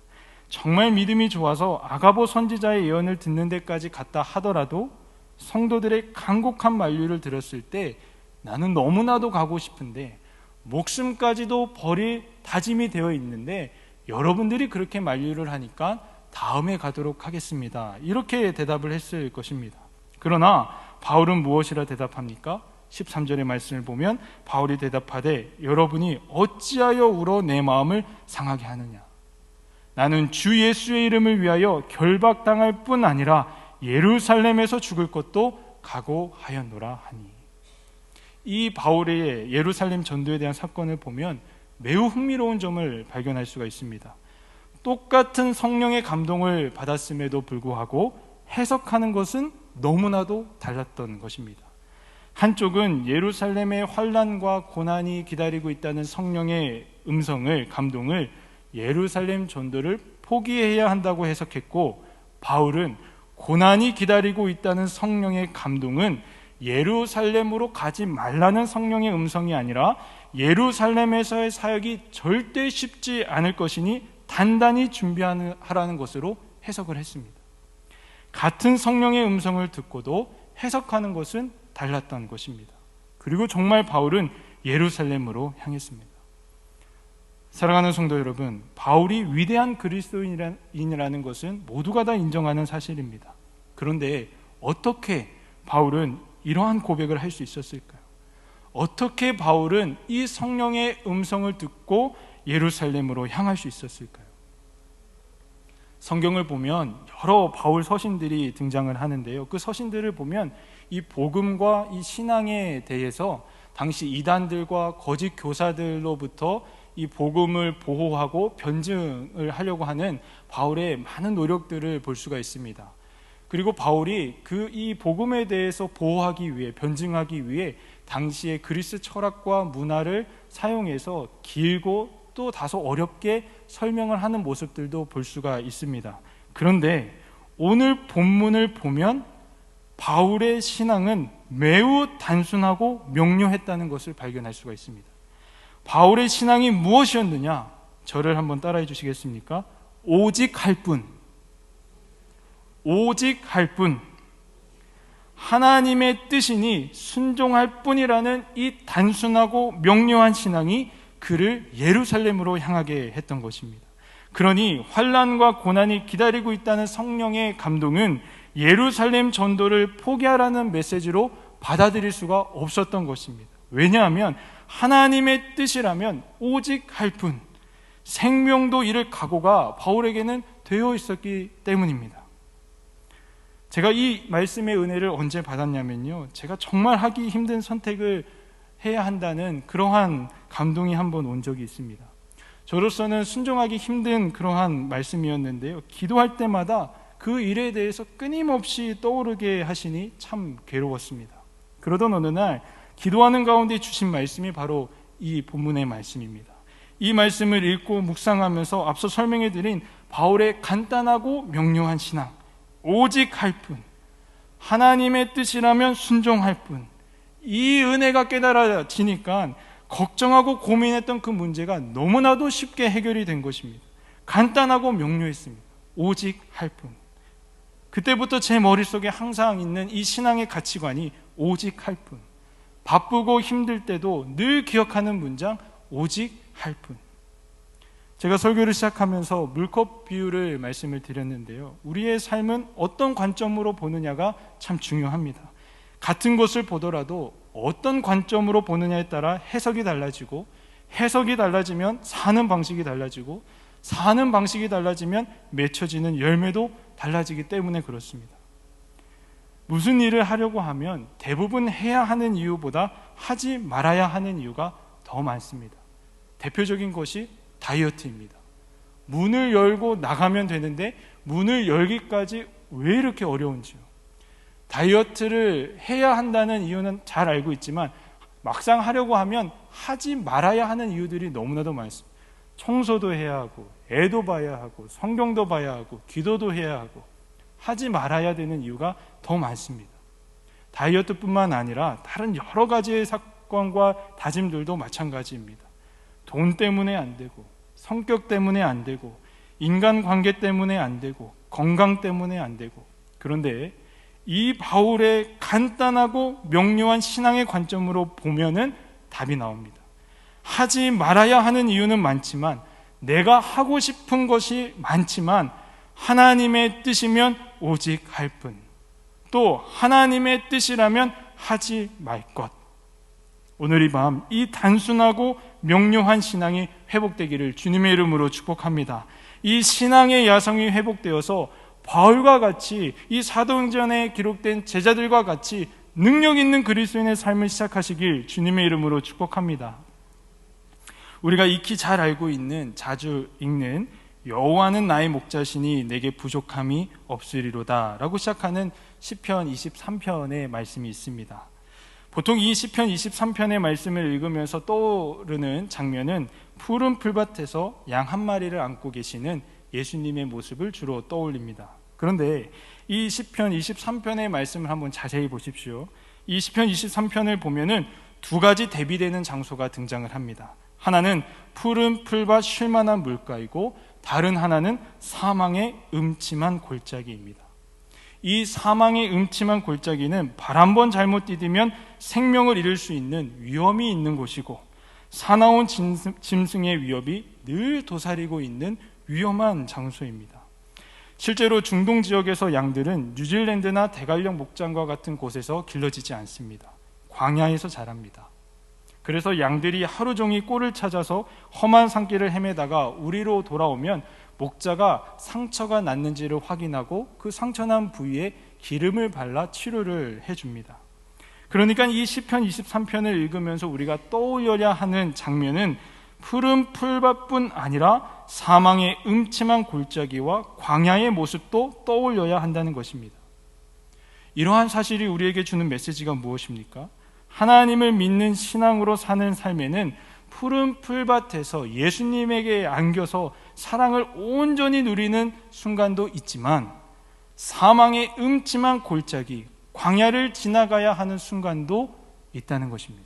정말 믿음이 좋아서 아가보 선지자의 예언을 듣는 데까지 갔다 하더라도 성도들의 간곡한 만류를 들었을 때 나는 너무나도 가고 싶은데 목숨까지도 버릴 다짐이 되어 있는데 여러분들이 그렇게 만류를 하니까 다음에 가도록 하겠습니다. 이렇게 대답을 했을 것입니다. 그러나 바울은 무엇이라 대답합니까? 13절의 말씀을 보면 바울이 대답하되 여러분이 어찌하여 울어 내 마음을 상하게 하느냐. 나는 주 예수의 이름을 위하여 결박당할 뿐 아니라 예루살렘에서 죽을 것도 각오하였노라 하니. 이 바울의 예루살렘 전도에 대한 사건을 보면 매우 흥미로운 점을 발견할 수가 있습니다. 똑같은 성령의 감동을 받았음에도 불구하고 해석하는 것은 너무나도 달랐던 것입니다. 한쪽은 예루살렘의 환난과 고난이 기다리고 있다는 성령의 음성을, 감동을 예루살렘 전도를 포기해야 한다고 해석했고, 바울은 고난이 기다리고 있다는 성령의 감동은 예루살렘으로 가지 말라는 성령의 음성이 아니라 예루살렘에서의 사역이 절대 쉽지 않을 것이니 단단히 준비하라는 것으로 해석을 했습니다. 같은 성령의 음성을 듣고도 해석하는 것은 달랐던 것입니다. 그리고 정말 바울은 예루살렘으로 향했습니다. 사랑하는 성도 여러분, 바울이 위대한 그리스도인이라는 것은 모두가 다 인정하는 사실입니다. 그런데 어떻게 바울은 이러한 고백을 할 수 있었을까요? 어떻게 바울은 이 성령의 음성을 듣고 예루살렘으로 향할 수 있었을까요? 성경을 보면 여러 바울 서신들이 등장을 하는데요. 그 서신들을 보면 이 복음과 이 신앙에 대해서 당시 이단들과 거짓 교사들로부터 이 복음을 보호하고 변증을 하려고 하는 바울의 많은 노력들을 볼 수가 있습니다. 그리고 바울이 이 복음에 대해서 보호하기 위해, 변증하기 위해 당시의 그리스 철학과 문화를 사용해서 길고 또 다소 어렵게 설명을 하는 모습들도 볼 수가 있습니다. 그런데 오늘 본문을 보면 바울의 신앙은 매우 단순하고 명료했다는 것을 발견할 수가 있습니다. 바울의 신앙이 무엇이었느냐? 저를 한번 따라해 주시겠습니까? 오직 할 뿐. 오직 할 뿐. 하나님의 뜻이니 순종할 뿐이라는 이 단순하고 명료한 신앙이 그를 예루살렘으로 향하게 했던 것입니다. 그러니 환난과 고난이 기다리고 있다는 성령의 감동은 예루살렘 전도를 포기하라는 메시지로 받아들일 수가 없었던 것입니다. 왜냐하면 하나님의 뜻이라면 오직 할 뿐, 생명도 잃을 각오가 바울에게는 되어 있었기 때문입니다. 제가 이 말씀의 은혜를 언제 받았냐면요, 제가 정말 하기 힘든 선택을 해야 한다는 그러한 감동이 한번 온 적이 있습니다. 저로서는 순종하기 힘든 그러한 말씀이었는데요, 기도할 때마다 그 일에 대해서 끊임없이 떠오르게 하시니 참 괴로웠습니다. 그러던 어느 날 기도하는 가운데 주신 말씀이 바로 이 본문의 말씀입니다. 이 말씀을 읽고 묵상하면서 앞서 설명해드린 바울의 간단하고 명료한 신앙, 오직 할 뿐, 하나님의 뜻이라면 순종할 뿐, 이 은혜가 깨달아지니까 걱정하고 고민했던 그 문제가 너무나도 쉽게 해결이 된 것입니다. 간단하고 명료했습니다. 오직 할 뿐. 그때부터 제 머릿속에 항상 있는 이 신앙의 가치관이 오직 할 뿐. 바쁘고 힘들 때도 늘 기억하는 문장, 오직 할 뿐. 제가 설교를 시작하면서 물컵 비유를 말씀을 드렸는데요, 우리의 삶은 어떤 관점으로 보느냐가 참 중요합니다. 같은 것을 보더라도 어떤 관점으로 보느냐에 따라 해석이 달라지고, 해석이 달라지면 사는 방식이 달라지고, 사는 방식이 달라지면 맺혀지는 열매도 달라지기 때문에 그렇습니다. 무슨 일을 하려고 하면 대부분 해야 하는 이유보다 하지 말아야 하는 이유가 더 많습니다. 대표적인 것이 다이어트입니다. 문을 열고 나가면 되는데 문을 열기까지 왜 이렇게 어려운지요. 다이어트를 해야 한다는 이유는 잘 알고 있지만 막상 하려고 하면 하지 말아야 하는 이유들이 너무나도 많습니다. 청소도 해야 하고, 애도 봐야 하고, 성경도 봐야 하고, 기도도 해야 하고, 하지 말아야 되는 이유가 더 많습니다. 다이어트뿐만 아니라 다른 여러 가지의 사건과 다짐들도 마찬가지입니다. 돈 때문에 안 되고, 성격 때문에 안 되고, 인간관계 때문에 안 되고, 건강 때문에 안 되고. 그런데 이 바울의 간단하고 명료한 신앙의 관점으로 보면은 답이 나옵니다. 하지 말아야 하는 이유는 많지만, 내가 하고 싶은 것이 많지만 하나님의 뜻이면 오직 할 뿐, 또 하나님의 뜻이라면 하지 말 것. 오늘 이 밤 이 단순하고 명료한 신앙이 회복되기를 주님의 이름으로 축복합니다. 이 신앙의 야성이 회복되어서 바울과 같이, 이 사도행전에 기록된 제자들과 같이 능력 있는 그리스도인의 삶을 시작하시길 주님의 이름으로 축복합니다. 우리가 익히 잘 알고 있는, 자주 읽는 여호와는 나의 목자시니 내게 부족함이 없으리로다 라고 시작하는 시편 23편의 말씀이 있습니다. 보통 이 시편 23편의 말씀을 읽으면서 떠오르는 장면은 푸른 풀밭에서 양 한 마리를 안고 계시는 예수님의 모습을 주로 떠올립니다. 그런데 이 시편 23편의 말씀을 한번 자세히 보십시오. 이 시편 23편을 보면은 두 가지 대비되는 장소가 등장을 합니다. 하나는 푸른 풀밭 쉴만한 물가이고, 다른 하나는 사망의 음침한 골짜기입니다. 이 사망의 음침한 골짜기는 발 한 번 잘못 디디면 생명을 잃을 수 있는 위험이 있는 곳이고, 사나운 짐승의 위협이 늘 도사리고 있는 위험한 장소입니다. 실제로 중동 지역에서 양들은 뉴질랜드나 대관령 목장과 같은 곳에서 길러지지 않습니다. 광야에서 자랍니다. 그래서 양들이 하루 종일 꼴을 찾아서 험한 산길을 헤매다가 우리로 돌아오면 목자가 상처가 났는지를 확인하고 그 상처난 부위에 기름을 발라 치료를 해줍니다. 그러니까 이 시편 23편을 읽으면서 우리가 떠올려야 하는 장면은 푸른 풀밭뿐 아니라 사망의 음침한 골짜기와 광야의 모습도 떠올려야 한다는 것입니다. 이러한 사실이 우리에게 주는 메시지가 무엇입니까? 하나님을 믿는 신앙으로 사는 삶에는 푸른 풀밭에서 예수님에게 안겨서 사랑을 온전히 누리는 순간도 있지만, 사망의 음침한 골짜기, 광야를 지나가야 하는 순간도 있다는 것입니다.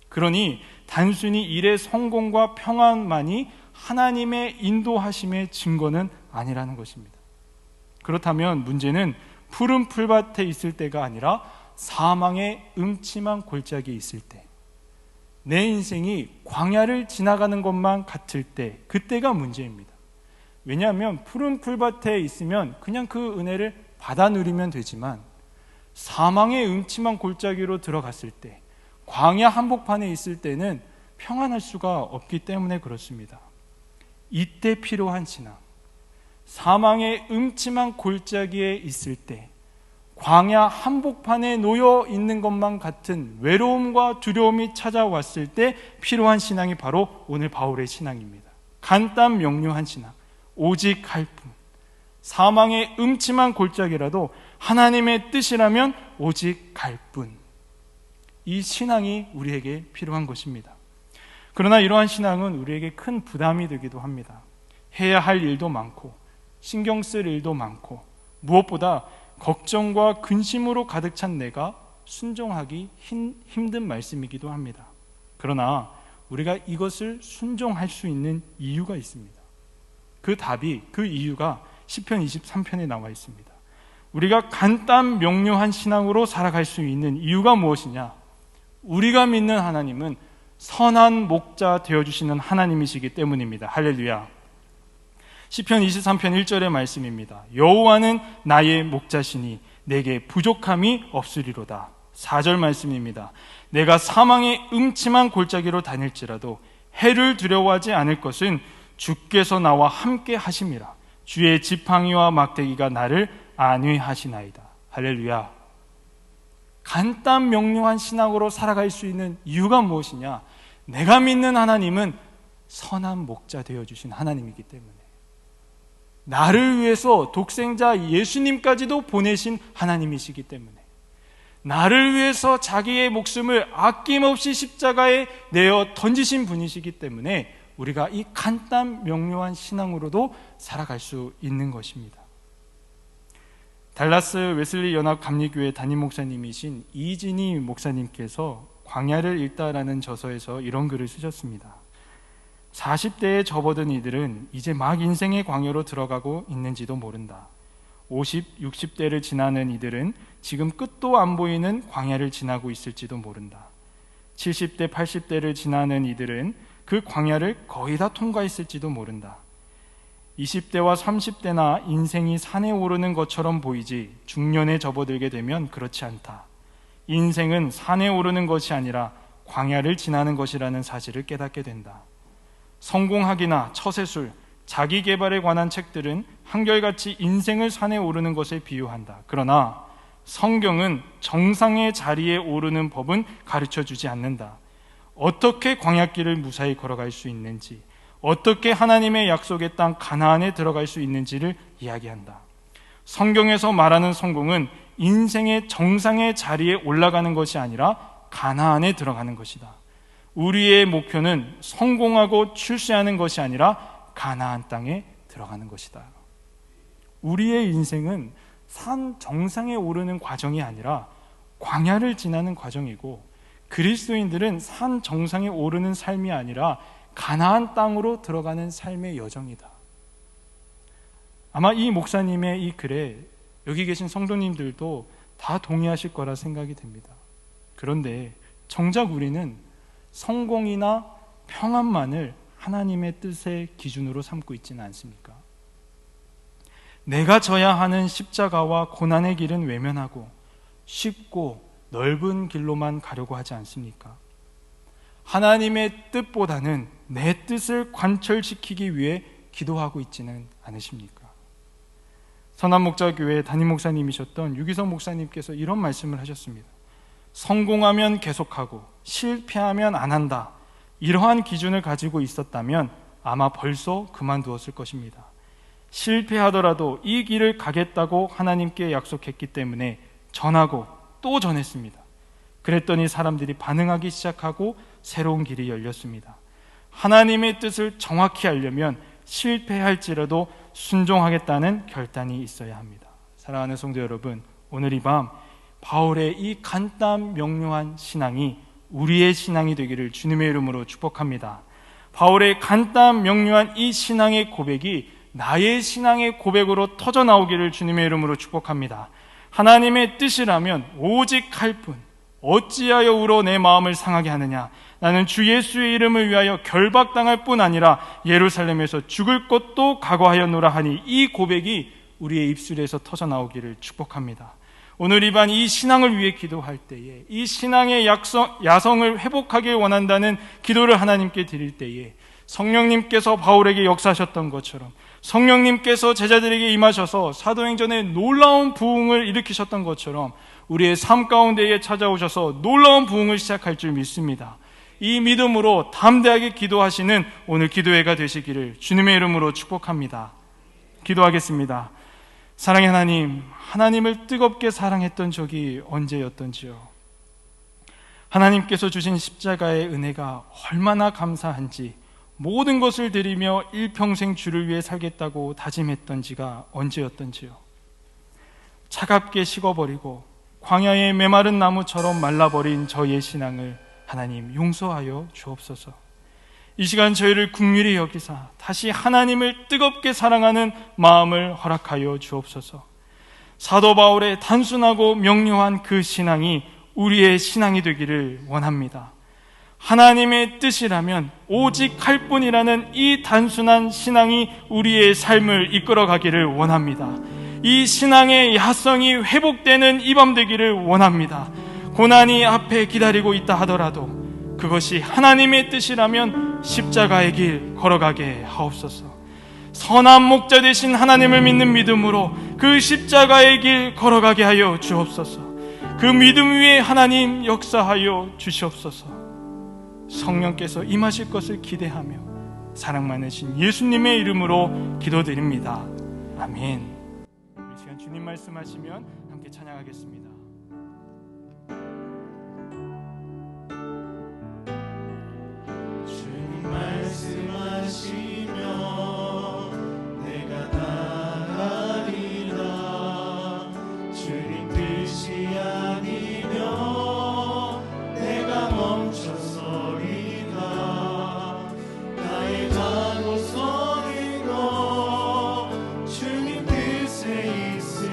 그러니 단순히 일의 성공과 평안만이 하나님의 인도하심의 증거는 아니라는 것입니다. 그렇다면 문제는 푸른 풀밭에 있을 때가 아니라 사망의 음침한 골짜기에 있을 때, 내 인생이 광야를 지나가는 것만 같을 때, 그때가 문제입니다. 왜냐하면 푸른 풀밭에 있으면 그냥 그 은혜를 받아 누리면 되지만, 사망의 음침한 골짜기로 들어갔을 때, 광야 한복판에 있을 때는 평안할 수가 없기 때문에 그렇습니다. 이때 필요한 신앙, 사망의 음침한 골짜기에 있을 때, 광야 한복판에 놓여 있는 것만 같은 외로움과 두려움이 찾아왔을 때 필요한 신앙이 바로 오늘 바울의 신앙입니다. 간단 명료한 신앙, 오직 할 뿐. 사망의 음침한 골짜기라도 하나님의 뜻이라면 오직 갈 뿐. 이 신앙이 우리에게 필요한 것입니다. 그러나 이러한 신앙은 우리에게 큰 부담이 되기도 합니다. 해야 할 일도 많고, 신경 쓸 일도 많고, 무엇보다 걱정과 근심으로 가득 찬 내가 순종하기 힘든 말씀이기도 합니다. 그러나 우리가 이것을 순종할 수 있는 이유가 있습니다. 그 이유가 시편 23편에 나와 있습니다. 우리가 간단 명료한 신앙으로 살아갈 수 있는 이유가 무엇이냐? 우리가 믿는 하나님은 선한 목자 되어주시는 하나님이시기 때문입니다. 할렐루야. 시편 23편 1절의 말씀입니다. 여호와는 나의 목자시니 내게 부족함이 없으리로다. 4절 말씀입니다. 내가 사망의 음침한 골짜기로 다닐지라도 해를 두려워하지 않을 것은 주께서 나와 함께 하심이라. 주의 지팡이와 막대기가 나를 안위하시나이다. 할렐루야. 간단 명료한 신앙으로 살아갈 수 있는 이유가 무엇이냐? 내가 믿는 하나님은 선한 목자 되어주신 하나님이기 때문에, 나를 위해서 독생자 예수님까지도 보내신 하나님이시기 때문에, 나를 위해서 자기의 목숨을 아낌없이 십자가에 내어 던지신 분이시기 때문에 우리가 이 간단 명료한 신앙으로도 살아갈 수 있는 것입니다. 달라스 웨슬리 연합 감리교회 담임 목사님이신 이진희 목사님께서 광야를 읽다라는 저서에서 이런 글을 쓰셨습니다. 40대에 접어든 이들은 이제 막 인생의 광야로 들어가고 있는지도 모른다. 50, 60대를 지나는 이들은 지금 끝도 안 보이는 광야를 지나고 있을지도 모른다. 70대, 80대를 지나는 이들은 그 광야를 거의 다 통과했을지도 모른다. 20대와 30대나 인생이 산에 오르는 것처럼 보이지 중년에 접어들게 되면 그렇지 않다. 인생은 산에 오르는 것이 아니라 광야를 지나는 것이라는 사실을 깨닫게 된다. 성공학이나 처세술, 자기 개발에 관한 책들은 한결같이 인생을 산에 오르는 것에 비유한다. 그러나 성경은 정상의 자리에 오르는 법은 가르쳐 주지 않는다. 어떻게 광야길을 무사히 걸어갈 수 있는지, 어떻게 하나님의 약속의 땅 가나안에 들어갈 수 있는지를 이야기한다. 성경에서 말하는 성공은 인생의 정상의 자리에 올라가는 것이 아니라 가나안에 들어가는 것이다. 우리의 목표는 성공하고 출세하는 것이 아니라 가나안 땅에 들어가는 것이다. 우리의 인생은 산 정상에 오르는 과정이 아니라 광야를 지나는 과정이고, 그리스도인들은 산 정상에 오르는 삶이 아니라 가나안 땅으로 들어가는 삶의 여정이다. 아마 이 목사님의 이 글에 여기 계신 성도님들도 다 동의하실 거라 생각이 됩니다. 그런데 정작 우리는 성공이나 평안만을 하나님의 뜻의 기준으로 삼고 있지는 않습니까? 내가 져야 하는 십자가와 고난의 길은 외면하고 쉽고 넓은 길로만 가려고 하지 않습니까? 하나님의 뜻보다는 내 뜻을 관철시키기 위해 기도하고 있지는 않으십니까? 선한목자교회 담임 목사님이셨던 유기성 목사님께서 이런 말씀을 하셨습니다. 성공하면 계속하고 실패하면 안 한다. 이러한 기준을 가지고 있었다면 아마 벌써 그만두었을 것입니다. 실패하더라도 이 길을 가겠다고 하나님께 약속했기 때문에 전하고 또 전했습니다. 그랬더니 사람들이 반응하기 시작하고 새로운 길이 열렸습니다. 하나님의 뜻을 정확히 알려면 실패할지라도 순종하겠다는 결단이 있어야 합니다. 사랑하는 성도 여러분, 오늘 이 밤 바울의 이 간단 명료한 신앙이 우리의 신앙이 되기를 주님의 이름으로 축복합니다. 바울의 간단 명료한 이 신앙의 고백이 나의 신앙의 고백으로 터져 나오기를 주님의 이름으로 축복합니다. 하나님의 뜻이라면 오직 할 뿐, 어찌하여 울어 내 마음을 상하게 하느냐. 나는 주 예수의 이름을 위하여 결박당할 뿐 아니라 예루살렘에서 죽을 것도 각오하였노라 하니, 이 고백이 우리의 입술에서 터져 나오기를 축복합니다. 오늘 이 밤 이 신앙을 위해 기도할 때에, 이 신앙의 야성을 회복하길 원한다는 기도를 하나님께 드릴 때에 성령님께서 바울에게 역사하셨던 것처럼, 성령님께서 제자들에게 임하셔서 사도행전에 놀라운 부흥을 일으키셨던 것처럼 우리의 삶 가운데에 찾아오셔서 놀라운 부흥을 시작할 줄 믿습니다. 이 믿음으로 담대하게 기도하시는 오늘 기도회가 되시기를 주님의 이름으로 축복합니다. 기도하겠습니다. 사랑의 하나님, 하나님을 뜨겁게 사랑했던 적이 언제였던지요. 하나님께서 주신 십자가의 은혜가 얼마나 감사한지, 모든 것을 드리며 일평생 주를 위해 살겠다고 다짐했던지가 언제였던지요. 차갑게 식어버리고 광야의 메마른 나무처럼 말라버린 저의 신앙을 하나님 용서하여 주옵소서. 이 시간 저희를 긍휼히 여기사 다시 하나님을 뜨겁게 사랑하는 마음을 허락하여 주옵소서. 사도 바울의 단순하고 명료한 그 신앙이 우리의 신앙이 되기를 원합니다. 하나님의 뜻이라면 오직 할 뿐이라는 이 단순한 신앙이 우리의 삶을 이끌어가기를 원합니다. 이 신앙의 야성이 회복되는 이 밤 되기를 원합니다. 고난이 앞에 기다리고 있다 하더라도 그것이 하나님의 뜻이라면 십자가의 길 걸어가게 하옵소서. 선한 목자 되신 하나님을 믿는 믿음으로 그 십자가의 길 걸어가게 하여 주옵소서. 그 믿음 위에 하나님 역사하여 주시옵소서. 성령께서 임하실 것을 기대하며 사랑 많으신 예수님의 이름으로 기도드립니다. 아멘. 이 시간 주님 말씀하시면 함께 찬양하겠습니다. 주님 말씀하시면 내가 나가리라. 주님 뜻이 아니면 내가 멈춰서리라. 나의 가고서는 것 주님 뜻에 있으니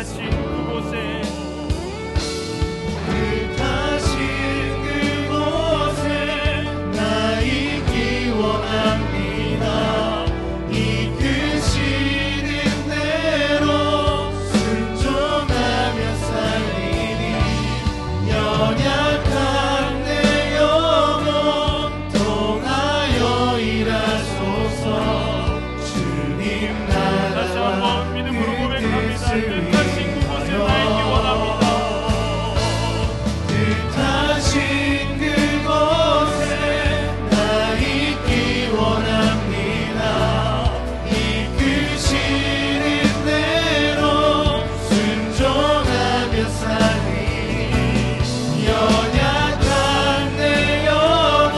뜻하신 그곳에 나 있기 원합니다. 이끄시는 대로 순종하며 살리니 연약한 내 영혼 통하여 일하소서. 주님 다시 나라와 한번 믿음으로 고백합니다. 그 뜻하신 그곳에 나 있기 원합니다. 뜻하신 그곳에 나 있기 원합니다. 이끄시는 대로 순종하며 살리니 연약한 내 영혼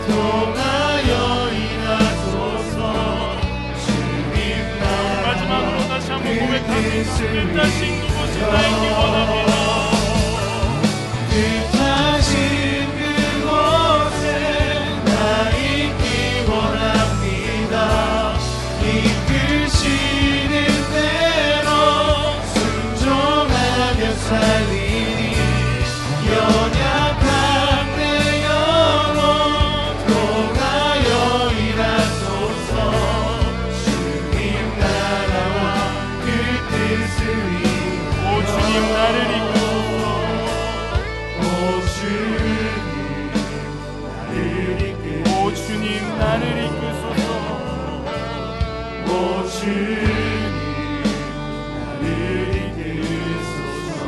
통하여 일하소서. 주님 나라와 마지막으로 다시 한번 고백합니다. 뜻하신 그곳에 나 있기 원합니다. 뜻하신 그곳에 나 있기 원합니다. 이끄시는 대로 순종하며 살리니 연약한 내 영혼 통하여 일하소서. 주님 나라와 그 뜻을 오 주님 나를 이끌 오 주님 나를 이끄소서. 오 주님 나를 이끄소서.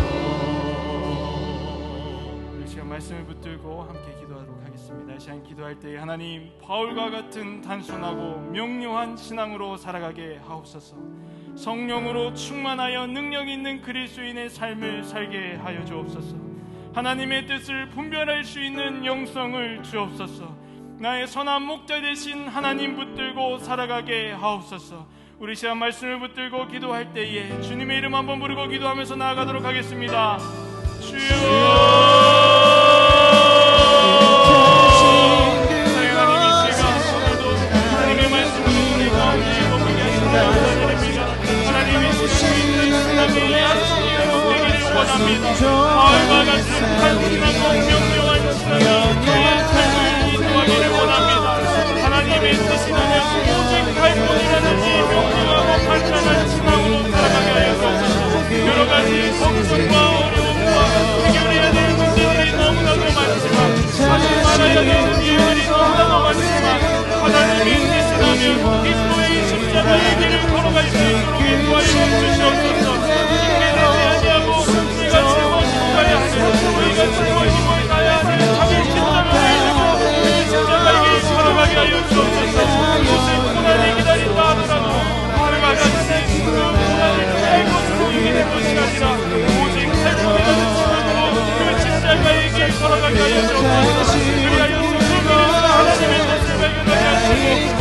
이 시간 말씀을 붙들고 함께 기도하도록 하겠습니다. 이 시간 기도할 때 하나님 바울과 같은 단순하고 명료한 신앙으로 살아가게 하옵소서. 성령으로 충만하여 능력 있는 그리스도인의 삶을 살게 하여 주옵소서. 하나님의 뜻을 분별할 수 있는 영성을 주옵소서. 나의 선한 목자 되신 하나님 붙들고 살아가게 하옵소서. 우리 시간 말씀을 붙들고 기도할 때에 주님의 이름 한번 부르고 기도하면서 나아가도록 하겠습니다. 주여 하나님 이 시간 오늘도 하나님의 말씀으로 우리 가운데 머물게 하시며 감사드립니다. 하나님 이 시간 믿는 신앙의 아침이 되기를 원합니다. 바울과 같은 단순하고 명료한 신앙이 저의 삶을 인도하기를 원합니다. 하나님의 뜻이라면 오직 갈뿐이라는 이 명료하고 간단한 신앙으로 살아가게 하여 주옵소서. 여러 가지 걱정과 어려움과 해결해야 될 문제들이 너무나도 많지만 하지 말아야 되는 일들이 너무나도 많지만 하나님의 뜻이라면 그리스도의 십자가의 길을 걸어갈 수 있도록 인도하여 주시옵소서. 쉽게 되지 아니하고 우리가 짊어지고 가야 하는 우리가 짊어지고 가야 하는 자기 십자가를 들고 그 십자가의 길 걸어가게 하여 주옵소서. 무슨 고난이 기다린다 하더라도 바울과 같이 그 고난을 피하고 죽이게 된 것이 아니라 오직 살펴내는 신앙으로 그 십자가의 길 걸어가게 하여 주옵소서. 그리하여 그곳에서 하나님의 뜻을 발견하게 하시고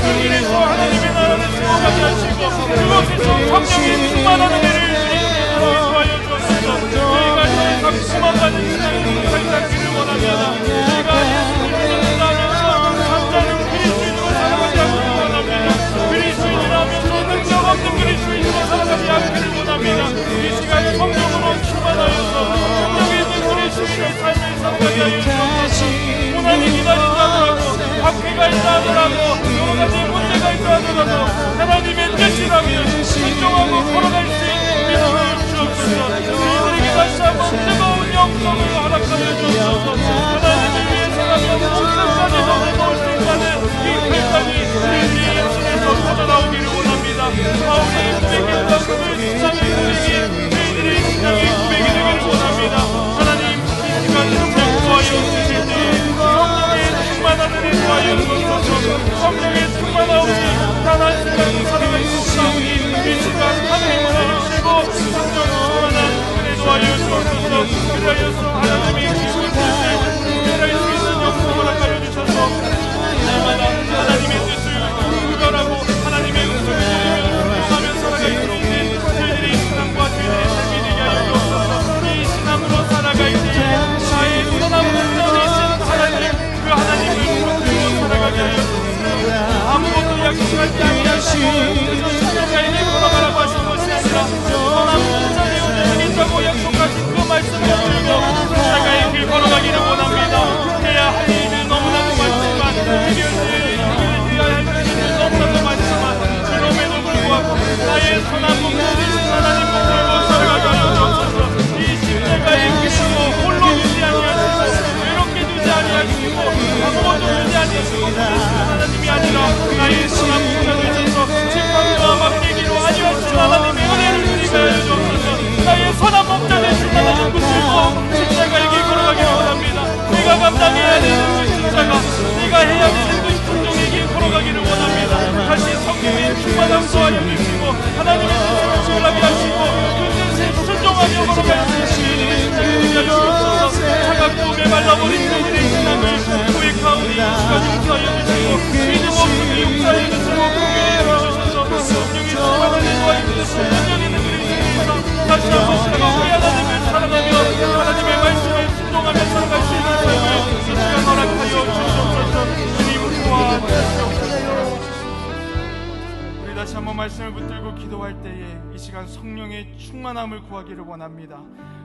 그 길에서 하나님의 나라를 세워가게 하시고 그곳에서 성령의 충만한 은혜를 주님으로 인도하여 주옵소서. 저희가 이 각수만가는 신앙으로 살기를 원합니다. 저희가 예수님을 믿는다면서 잠자는 그리스도인으로 살아가게 하기를 원합니다. 그리스도인이라면서 능력 없는 그리스도인으로 살아가게 하기를 원합니다. 이 시간 성령으로 충만하여서 능력 있는 그리스도인의 삶을 살아가게 하여 주옵소서. 고난이 기다린다 하더라도 박해가 있다 하더라도 여러 가지 문제가 있다 하더라도 하나님의 뜻이라면 신중하고 걸어갈 수 있는 믿음을 주옵소서. 저희들에게 다시 한번 뜨거운 영성을 허락하여 주옵소서. 하나님을 위해서라면 목숨까지도 내놓을 수 있다는 이 결단이 저희들의 영신에서 터져나오기를 원합니다. 바울이 고백했던 그 신앙의 고백이 저희들의 신앙의 고백이 되기를 원합니다. 하나님 이 시간 구하여 주실 때 성령의 충만한 은혜 구하여 주옵소서. 성령의 충만하오니 단한 시간 살아갈 수 없사오니 이 시간 하나님을 해주시고 성령 충만한 은혜 구하여 주옵소서. 그리하여서 하나님의 기쁜 뜻을 분별할 수 있는 영성을 허락하여 주셔서 날마다 하나님의 뜻을 분별하고 하나님의 음성을 들으며 순종하며 살아갈 수 있는 저희들의 신앙과 저희들의 삶이 되게 하여 주옵소서. 이 신앙으로 살아갈 때 나의 선한 목자 되신 하나님 그 하나님을 붙들고 살아가게 하여 주옵소서. 아무것도 약속하지 아니하시고 용서하여 주시고 하나님의 뜻을 지으라게 하시고 그 뜻에 순종하며 걸어갈 수 있는 주님의 신앙을 되게 하여 주옵소서. 차갑고 메말라버린 저희들의 신앙을 고백하오니 이 시간 용서하여 주시고 믿음 없음이 용서하여 주시고 공개해 주셔서 성령의 충만한 인도와 있는 성령의 있는 그리스도께서 다시 한번 살아가 우리 하나님을 사랑하며 하나님의 말씀을 순종하며 살아갈 수 있는 삶을 이 시간 허락하여 주시옵소서. 주님 도와주시옵소서. 우리 다시 한번 말씀을 붙들고 기도할 때에 이 시간 성령의 충만함을 구하기를 원합니다.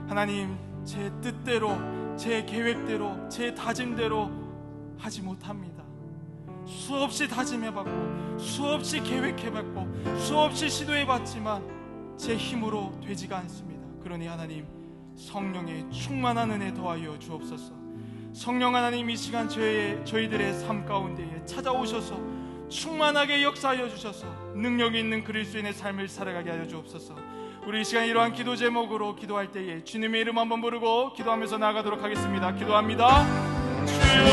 하나님, 제 뜻대로 제 계획대로 제 다짐대로 하지 못합니다. 수없이 다짐해봤고 수없이 계획해봤고 수없이 시도해봤지만 제 힘으로 되지가 않습니다. 그러니 하나님, 성령의 충만한 은혜 더하여 주옵소서. 성령 하나님, 이 시간 저희들의 삶 가운데에 찾아오셔서 충만하게 역사하여 주셔서 능력 있는 그리스도인의 삶을 살아가게 하여 주옵소서. 우리 이 시간 이러한 기도 제목으로 기도할 때에 주님의 이름 한번 부르고 기도하면서 나아가도록 하겠습니다. 기도합니다. 주여,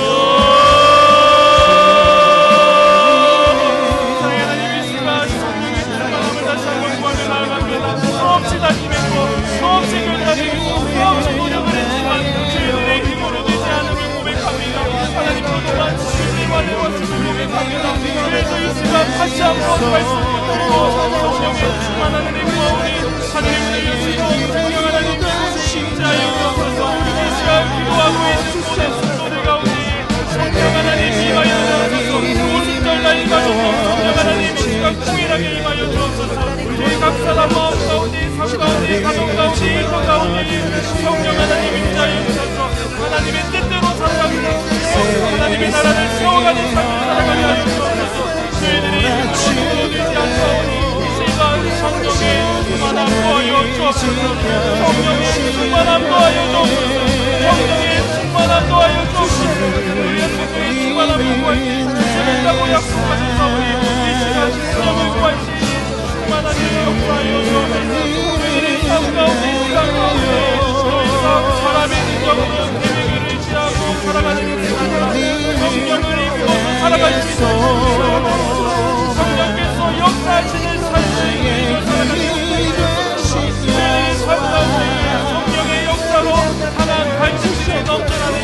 수없이 다짐했고 수없이 결단했고 수없이 노력을 했지만 주님의 힘으로 되지 않음을 고백합니다. 하나님, 그동안 주님만 해왔음을 고백합니다. 그래서 이 시간 다시 한번 말씀을 듣고 성령의 충만한 은혜 구하오니 하나님 들려주시고 성령 하나님 십자에 오셔서 이 시간 기도하고 있는 모든 성도들 가운데 성령 하나님 임하여 주옵소서. 오순절 날 가족도 성령 하나님 이 시간 통일하게 임하여 주옵소서. 우리 각 사람 마음 가운데 삶 가운데 가정 가운데 일터 가운데 성령 하나님 임자여 주셔서 하나님의 뜻대로 살아가게 하시고 하나님의 나라를 세워가는 삶을 살아가게 하여 주옵소서. 저희들이 힘으로 되지 않사오니 이 시간 성령의 충만함 더하여 주옵소서. 성령의 충만함 더하여 주옵소서. 성령의 충만함 더하여 주옵소서. 우리의 성령의 충만함을 구할 때 주시겠다고 약속하신 사오니 이 시간 성령을 구할 때 충만하게 역사하여 주옵소서. 우리들의 삶 가운데 이 시간 가운데 더 이상 사람의 능력으로 계획을 의지하고 살아가는 것이 아니라 성령을 입고서 살아갈 수 있는 성령께서 역사하시는 삶을 이끌어 살아가는 우리의 삶 가운데 성령의 역사로 하나 갈증이 넘쳐나는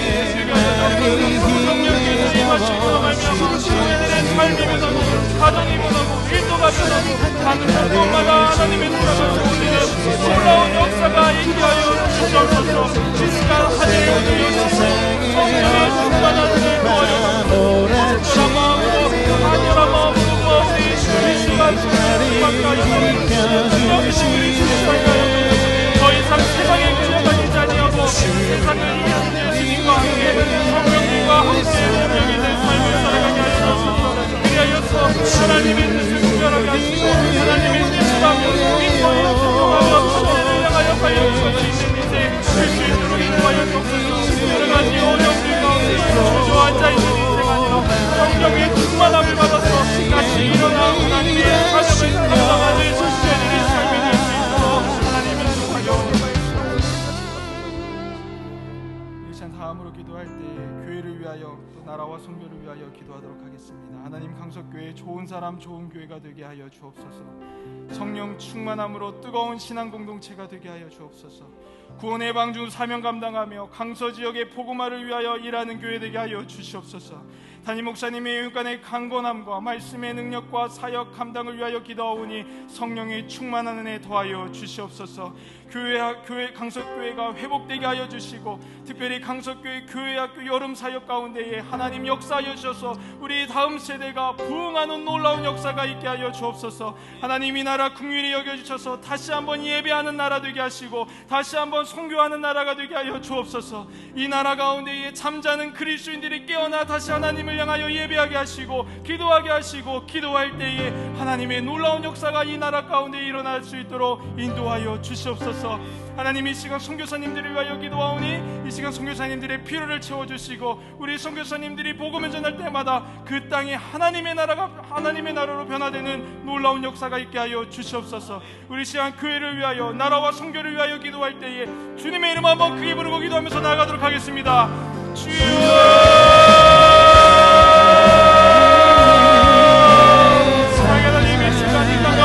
성령께서 임하시고 말미암아 우리들의 삶이 변하고 가정이 변하고 일도가 변하고 가는 곳마다 하나님의 나라가 세워지는 놀라운 역사가 있게 하여 주시옵소서. 이 시간 하늘에 올려주셔서 성령의 충만한 은혜를 더하여 주옵소서. 간절한 마음으로 구하오니 이 시간 주님께 하여 더 이상 세상의 끌려다니지 아니하고 세상을 이기는 주님과 함께 성령님과 함께 성령이 된 삶을 살아가게 하여 주옵소서. 그리하여서 하나님의 뜻을 구별하게 하시고 하나님의 뜻이라며 믿고의 순종하며 하늘을 향하여 달려갈 수 있는 인생 될 수 있도록 인도하여 주옵소서. 여러 가지 어려움들 가운데 주저앉아있는 인생 아니라 성령의 충만함을 받아서 다시 일어나 하나님의 사역을 감당하는 저희들의 삶이 될 수 있도록 하나님의 인도하여 주옵소서. 다음으로 기도할 때 교회를 위하여 또 나라와 성교를 위하여 기도하도록 하겠습니다. 하나님, 강석교회 좋은 사람 좋은 교회가 되게 하여 주옵소서. 성령 충만함으로 뜨거운 신앙 공동체가 되게 하여 주옵소서. 구원의 방주 사명 감당하며 강서 지역의 복음화를 위하여 일하는 교회 되게 하여 주시옵소서. 담임 목사님의 윤간의 강건함과 말씀의 능력과 사역 감당을 위하여 기도하오니 성령의 충만한 은혜 더하여 주시옵소서. 교회 강석교회가 회복되게 하여 주시고 특별히 강석교회 교회학교 여름 사역 가운데에 하나님 역사하여 주셔서 우리 다음 세대가 부흥하는 놀라운 역사가 있게 하여 주옵소서. 하나님, 이 나라 긍휼히 여겨주셔서 다시 한번 예배하는 나라 되게 하시고 다시 한번 선교하는 나라가 되게 하여 주옵소서. 이 나라 가운데에 잠자는 그리스도인들이 깨어나 다시 하나님을 향하여 예배하게 하시고 기도하게 하시고 기도할 때에 하나님의 놀라운 역사가 이 나라 가운데 일어날 수 있도록 인도하여 주시옵소서. 하나님, 이 시간 선교사님들을 위하여 기도하오니 이 시간 선교사님들의 필요를 채워주시고 우리 선교사님들이 복음을 전할 때마다 그 땅이 하나님의 나라가 하나님의 나라로 변화되는 놀라운 역사가 있게 하여 주시옵소서. 우리 시간 교회를 위하여 나라와 선교를 위하여 기도할 때에 주님의 이름 한번 크게 부르고 기도하면서 나아가도록 하겠습니다. 주여, 하나님, 이 시간 이 땅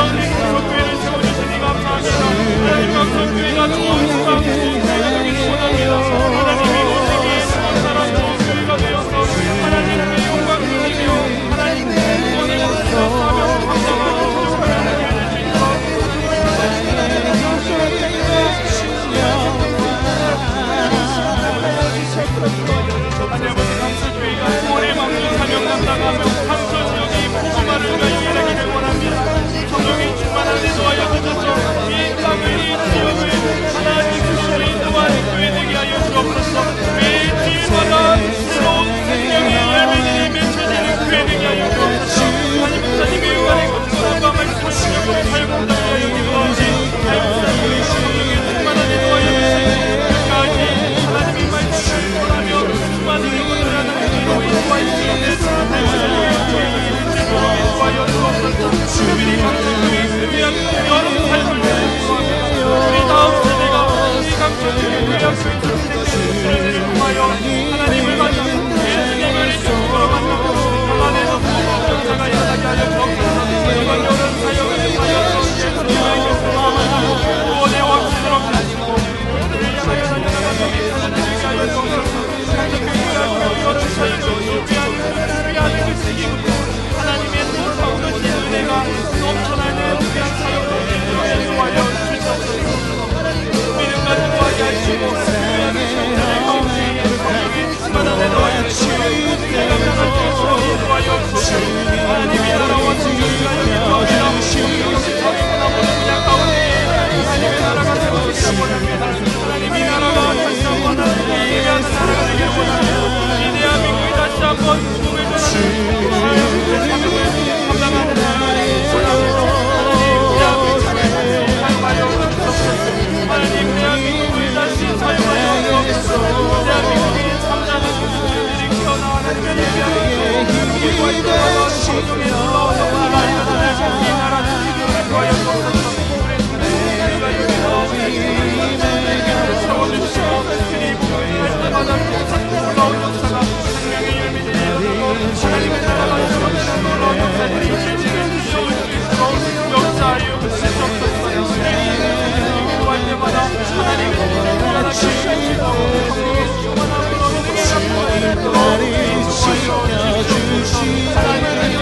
주시옵소서. 주님이 구할 때마다 하나님의 뜻을 구하게 하시고 성령의 충만함으로 은혜가 갚아지도록 인도하여 주시옵소서. 하나님께서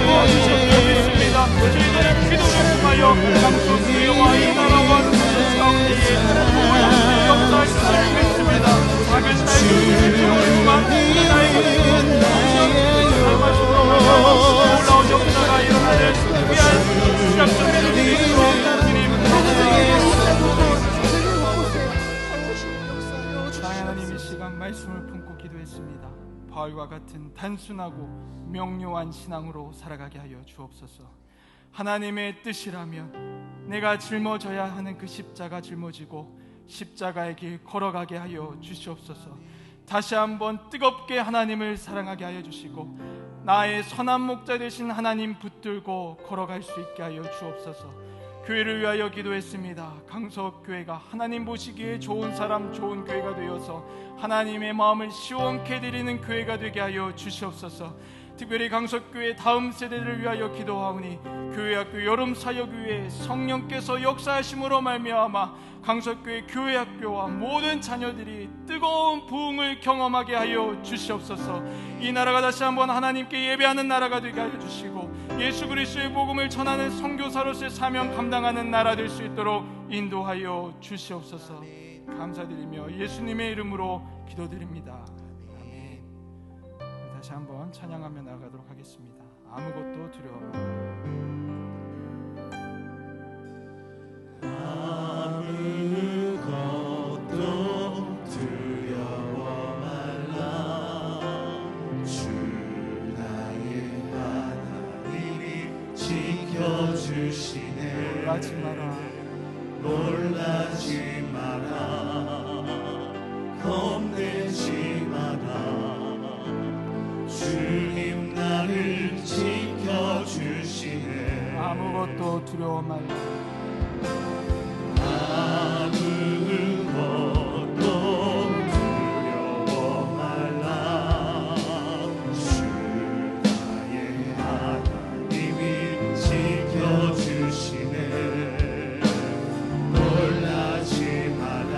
도와주셨으면 믿습니다. 저희들의 기도를 통하여 강성교회와 이 나라와 세상 가운데에 하나님의 역사하심을 믿습니다. 작은 나의 좋은 나의 놀라운 역사가 일어나는 귀한 시작점이 되시도록 사랑하는 하나님, 이 시간 말씀을 품고 기도했습니다. 바울과 같은 단순하고 명료한 신앙으로 살아가게 하여 주옵소서. 하나님의 뜻이라면 내가 짊어져야 하는 그 십자가 짊어지고 십자가의 길 걸어가게 하여 주시옵소서. 다시 한번 뜨겁게 하나님을 사랑하게 하여 주시고 나의 선한 목자 되신 하나님 붙들고 걸어갈 수 있게 하여 주옵소서. 교회를 위하여 기도했습니다. 강석교회가 하나님 보시기에 좋은 사람 좋은 교회가 되어서 하나님의 마음을 시원케 드리는 교회가 되게 하여 주시옵소서. 특별히 강석교회 다음 세대를 위하여 기도하오니 교회학교 여름사역위에 성령께서 역사하심으로 말미암아 강석교회 교회학교와 모든 자녀들이 뜨거운 부흥을 경험하게 하여 주시옵소서. 이 나라가 다시 한번 하나님께 예배하는 나라가 되게 하여 주시고 예수 그리스도의 복음을 전하는 선교사로서의 사명 감당하는 나라 될 수 있도록 인도하여 주시옵소서. 감사드리며 예수님의 이름으로 기도드립니다. 아멘. 다시 한번 찬양하며 나아가도록 하겠습니다. 아무것도 두려워 아무것도 두려워 말라. 주 나의 하나님이 지켜주시네. 놀라지 마라. 놀라지 마라. 겁내지 마라. 주님 나를 지켜주시네. 아무것도 두려워 말라. 아무것도 두려워 말라. 주 나의 하나님이 지켜주시네. 놀라지 마라.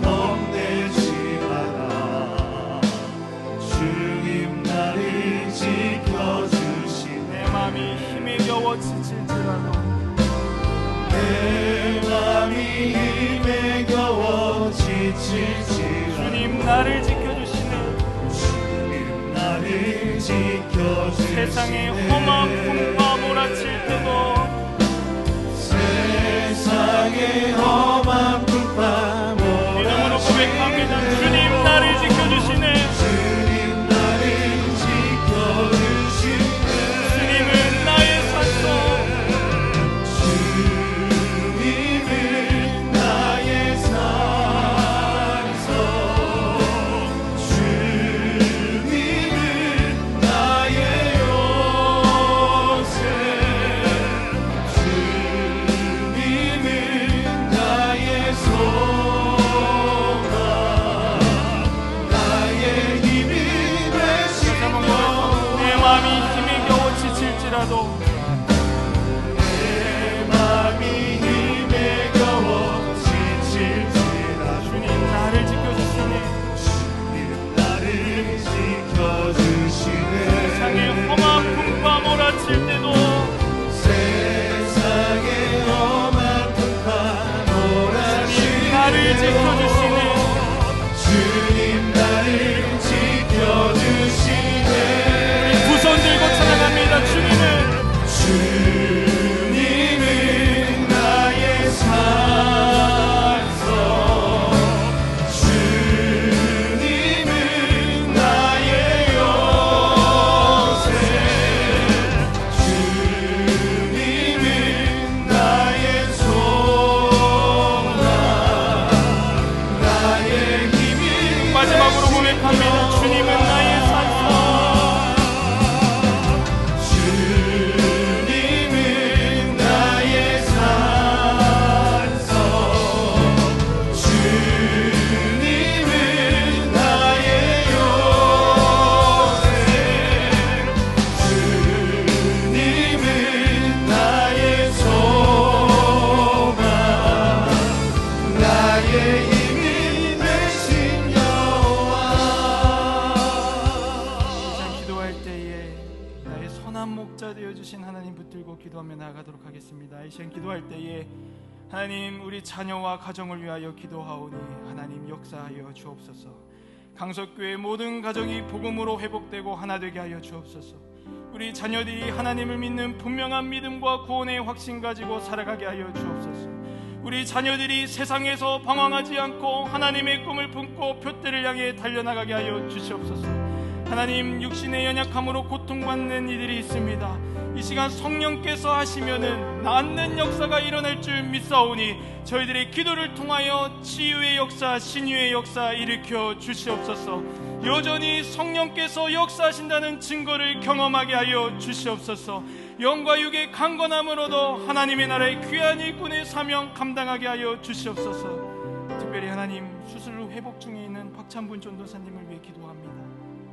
겁내지 마라. 주님 나를 지켜주시네. 내 마음이 힘에 겨워 지칠지라도 내 맘이 힘에 겨워 지칠지라도 주님 나를 지켜주시네. 주님 나를 지켜주시네. 세상의 험한 풍파 몰아칠 때도 세상의 험한 불파 믿음으로 고백합니다. 주님 나를 지켜주시네. 주님 나를 지켜주시네. 주님은 나의 산소, 주님은 나의 산소. 주님은 나의 요새. 기도하며 나아가도록 하겠습니다. 이 시간 기도할 때에 하나님, 우리 자녀와 가정을 위하여 기도하오니 하나님 역사하여 주옵소서. 강석교회 모든 가정이 복음으로 회복되고 하나 되게 하여 주옵소서. 우리 자녀들이 하나님을 믿는 분명한 믿음과 구원의 확신 가지고 살아가게 하여 주옵소서. 우리 자녀들이 세상에서 방황하지 않고 하나님의 꿈을 품고 표대를 향해 달려나가게 하여 주시옵소서. 하나님, 육신의 연약함으로 고통받는 이들이 있습니다. 이 시간 성령께서 하시면은 낫는 역사가 일어날 줄 믿사오니 저희들의 기도를 통하여 치유의 역사, 신유의 역사 일으켜 주시옵소서. 여전히 성령께서 역사하신다는 증거를 경험하게 하여 주시옵소서. 영과 육의 강건함으로도 하나님의 나라의 귀한 일꾼의 사명 감당하게 하여 주시옵소서. 특별히 하나님, 수술 후 회복 중에 있는 박찬분 전도사님을 위해 기도합니다.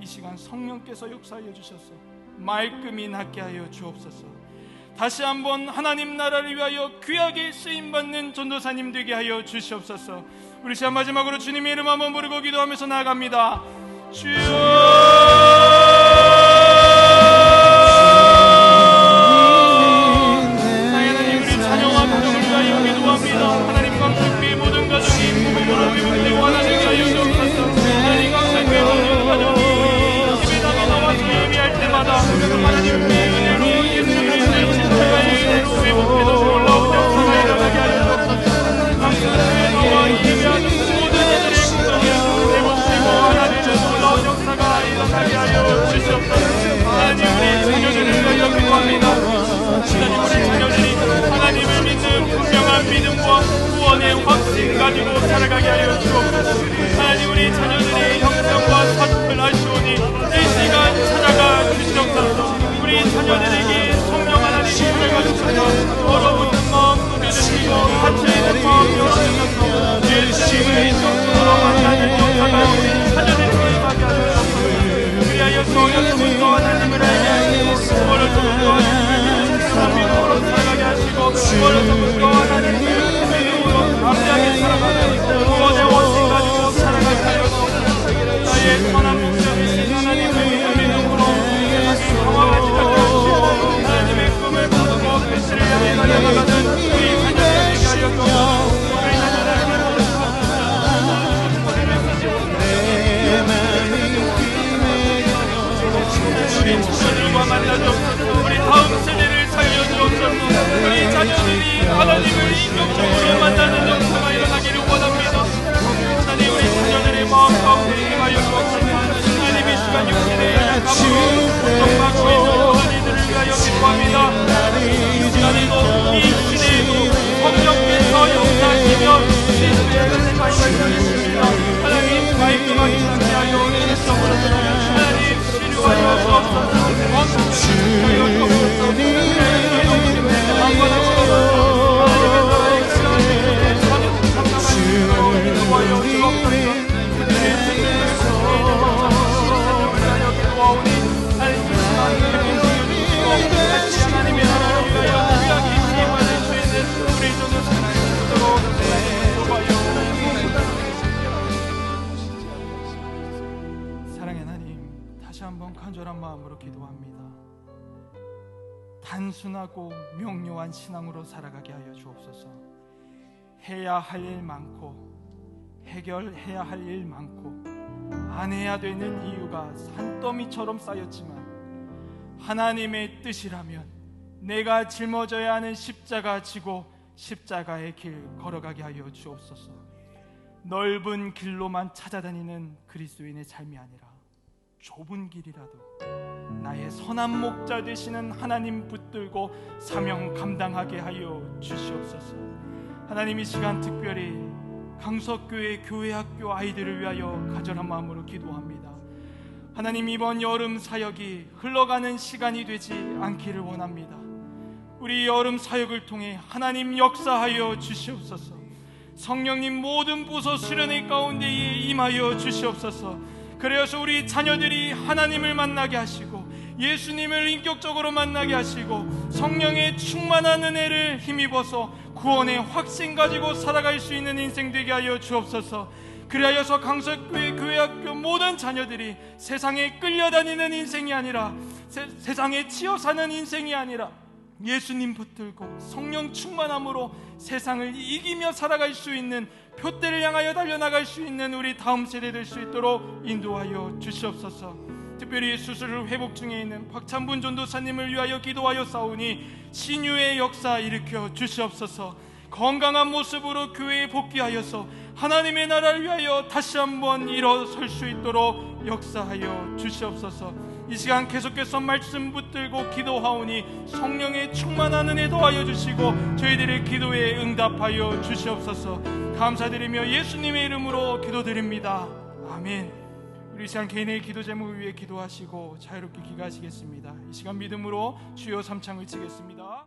이 시간 성령께서 역사하여 주셔서 말끔히 낫게 하여 주옵소서. 다시 한번 하나님 나라를 위하여 귀하게 쓰임받는 전도사님 되게 하여 주시옵소서. 우리 시간 마지막으로 주님의 이름 한번 부르고 기도하면서 나아갑니다. 주여, 하나님, 우리 자녀와 가정을 위하여 기도합니다. 하나님, 강석교회 모든 가정이 복음으로 회복되고 하나 되게 하여 주옵소서. 하나님, 강석교회 모든 가정이 예배당에 나와서 예배할 때마다 하나님의 은혜로 예수님의 진짜가 회복되어 올라오며 역사가 일어나게 하여 주옵소서. 강석교회 나와 예배하는 모든 이들의 구성이 회복되고 하나 되어 올라온 역사가 일어나게 하여 주시옵소서. 하나님, 우리 자녀들을 위하여 기도합니다. 하나님, 우리 자녀들이 하나님을 믿는 분명한 믿음과 구원의 확신 가지고 살아가게 하여 주옵소서. 하나님, 우리 자녀들이 형편과 사정을 아시오니 이 시간 찾아가 주시옵소서. 우리 자녀들에게 성령 하나님이 밝아주셔서 얼어붙은 마음 녹여주시고 닫혀있는 마음 열어주셔서 예수님의 성령으로 만나는 역사가 우리 자녀들에게 임하게 하소서. 그리하여서 여러분도 하나님을 알게 하시고 어려서부터 하나님을 믿음으로 살아가게 하시고 어려서부터 하나님을 믿음으로 담대하게 살아가는 구원의 원칙 가지고 살아가게 하여서 나의 선한 목적이신 하나님을 믿음으로 상황하지 않게 하시고 하나님의 꿈을 품고 그리스를 향해 달려나가는 우리 자녀들에게 하여 주옵소서. 우리 자녀들에게 우리 자녀들과 만나주옵소서. 우리 다음 세대를 살려주옵소서. 우리 자녀들이 하나님을 인격적으로 만나는 역사가 일어나기를 원합니다. 하나님, 우리 자녀들의 마음 가운데 임하여 주옵소서. 하나님, 이 시간 육신의 연약함으로 고통받고 있는 모든 이들을 위하여 기도합니다. 이 시간에도 이 시대에도 성령께서 역사하시며 그리스도의 은혜가 임하시겠습니다. 하나님, 말끔하게 낫게 하여 주시옵소서. 하나님, 치료하여 주옵소서. 원수를 하여 주옵소서. 그리하여 용신의 강건한 시간으로 하나님의 나라의 귀한 일꾼의 사명을 감당하시고 기도하여 주옵소서. 하나님의 나라를 위하여 귀하게 시임받을 수 있는 우리 전도사님을 믿도록 사랑의 하나님, 다시 한번 간절한 마음으로 기도합니다. 단순하고 명료한 신앙으로 살아가게 하여 주옵소서. 해야 할 일 많고 해결해야 할 일 많고 안 해야 되는 이유가 산더미처럼 쌓였지만 하나님의 뜻이라면 내가 짊어져야 하는 십자가 지고 십자가의 길 걸어가게 하여 주옵소서. 넓은 길로만 찾아다니는 그리스도인의 삶이 아니라 좁은 길이라도 나의 선한 목자 되시는 하나님 붙들고 사명 감당하게 하여 주시옵소서. 하나님, 이 시간 특별히 강석교회 교회학교 아이들을 위하여 간절한 마음으로 기도합니다. 하나님, 이번 여름 사역이 흘러가는 시간이 되지 않기를 원합니다. 우리 여름 사역을 통해 하나님 역사하여 주시옵소서. 성령님 모든 부서 수련회 가운데에 임하여 주시옵소서. 그래서 우리 자녀들이 하나님을 만나게 하시고 예수님을 인격적으로 만나게 하시고 성령의 충만한 은혜를 힘입어서 구원의 확신 가지고 살아갈 수 있는 인생 되게 하여 주옵소서. 그리하여서 강석교회 교회학교 모든 자녀들이 세상에 끌려다니는 인생이 아니라 세상에 치여 사는 인생이 아니라 예수님 붙들고 성령 충만함으로 세상을 이기며 살아갈 수 있는, 표대를 향하여 달려나갈 수 있는 우리 다음 세대 될 수 있도록 인도하여 주시옵소서. 특별히 수술을 회복 중에 있는 박찬분 전도사님을 위하여 기도하여 싸우니 신유의 역사 일으켜 주시옵소서. 건강한 모습으로 교회에 복귀하여서 하나님의 나라를 위하여 다시 한번 일어설 수 있도록 역사하여 주시옵소서. 이 시간 계속해서 말씀 붙들고 기도하오니 성령의 충만한 은혜 더하여 주시고 저희들의 기도에 응답하여 주시옵소서. 감사드리며 예수님의 이름으로 기도드립니다. 아멘. 우리 이 시간 개인의 기도 제목을 위해 기도하시고 자유롭게 기가하시겠습니다. 이 시간 믿음으로 주여 삼창을 치겠습니다.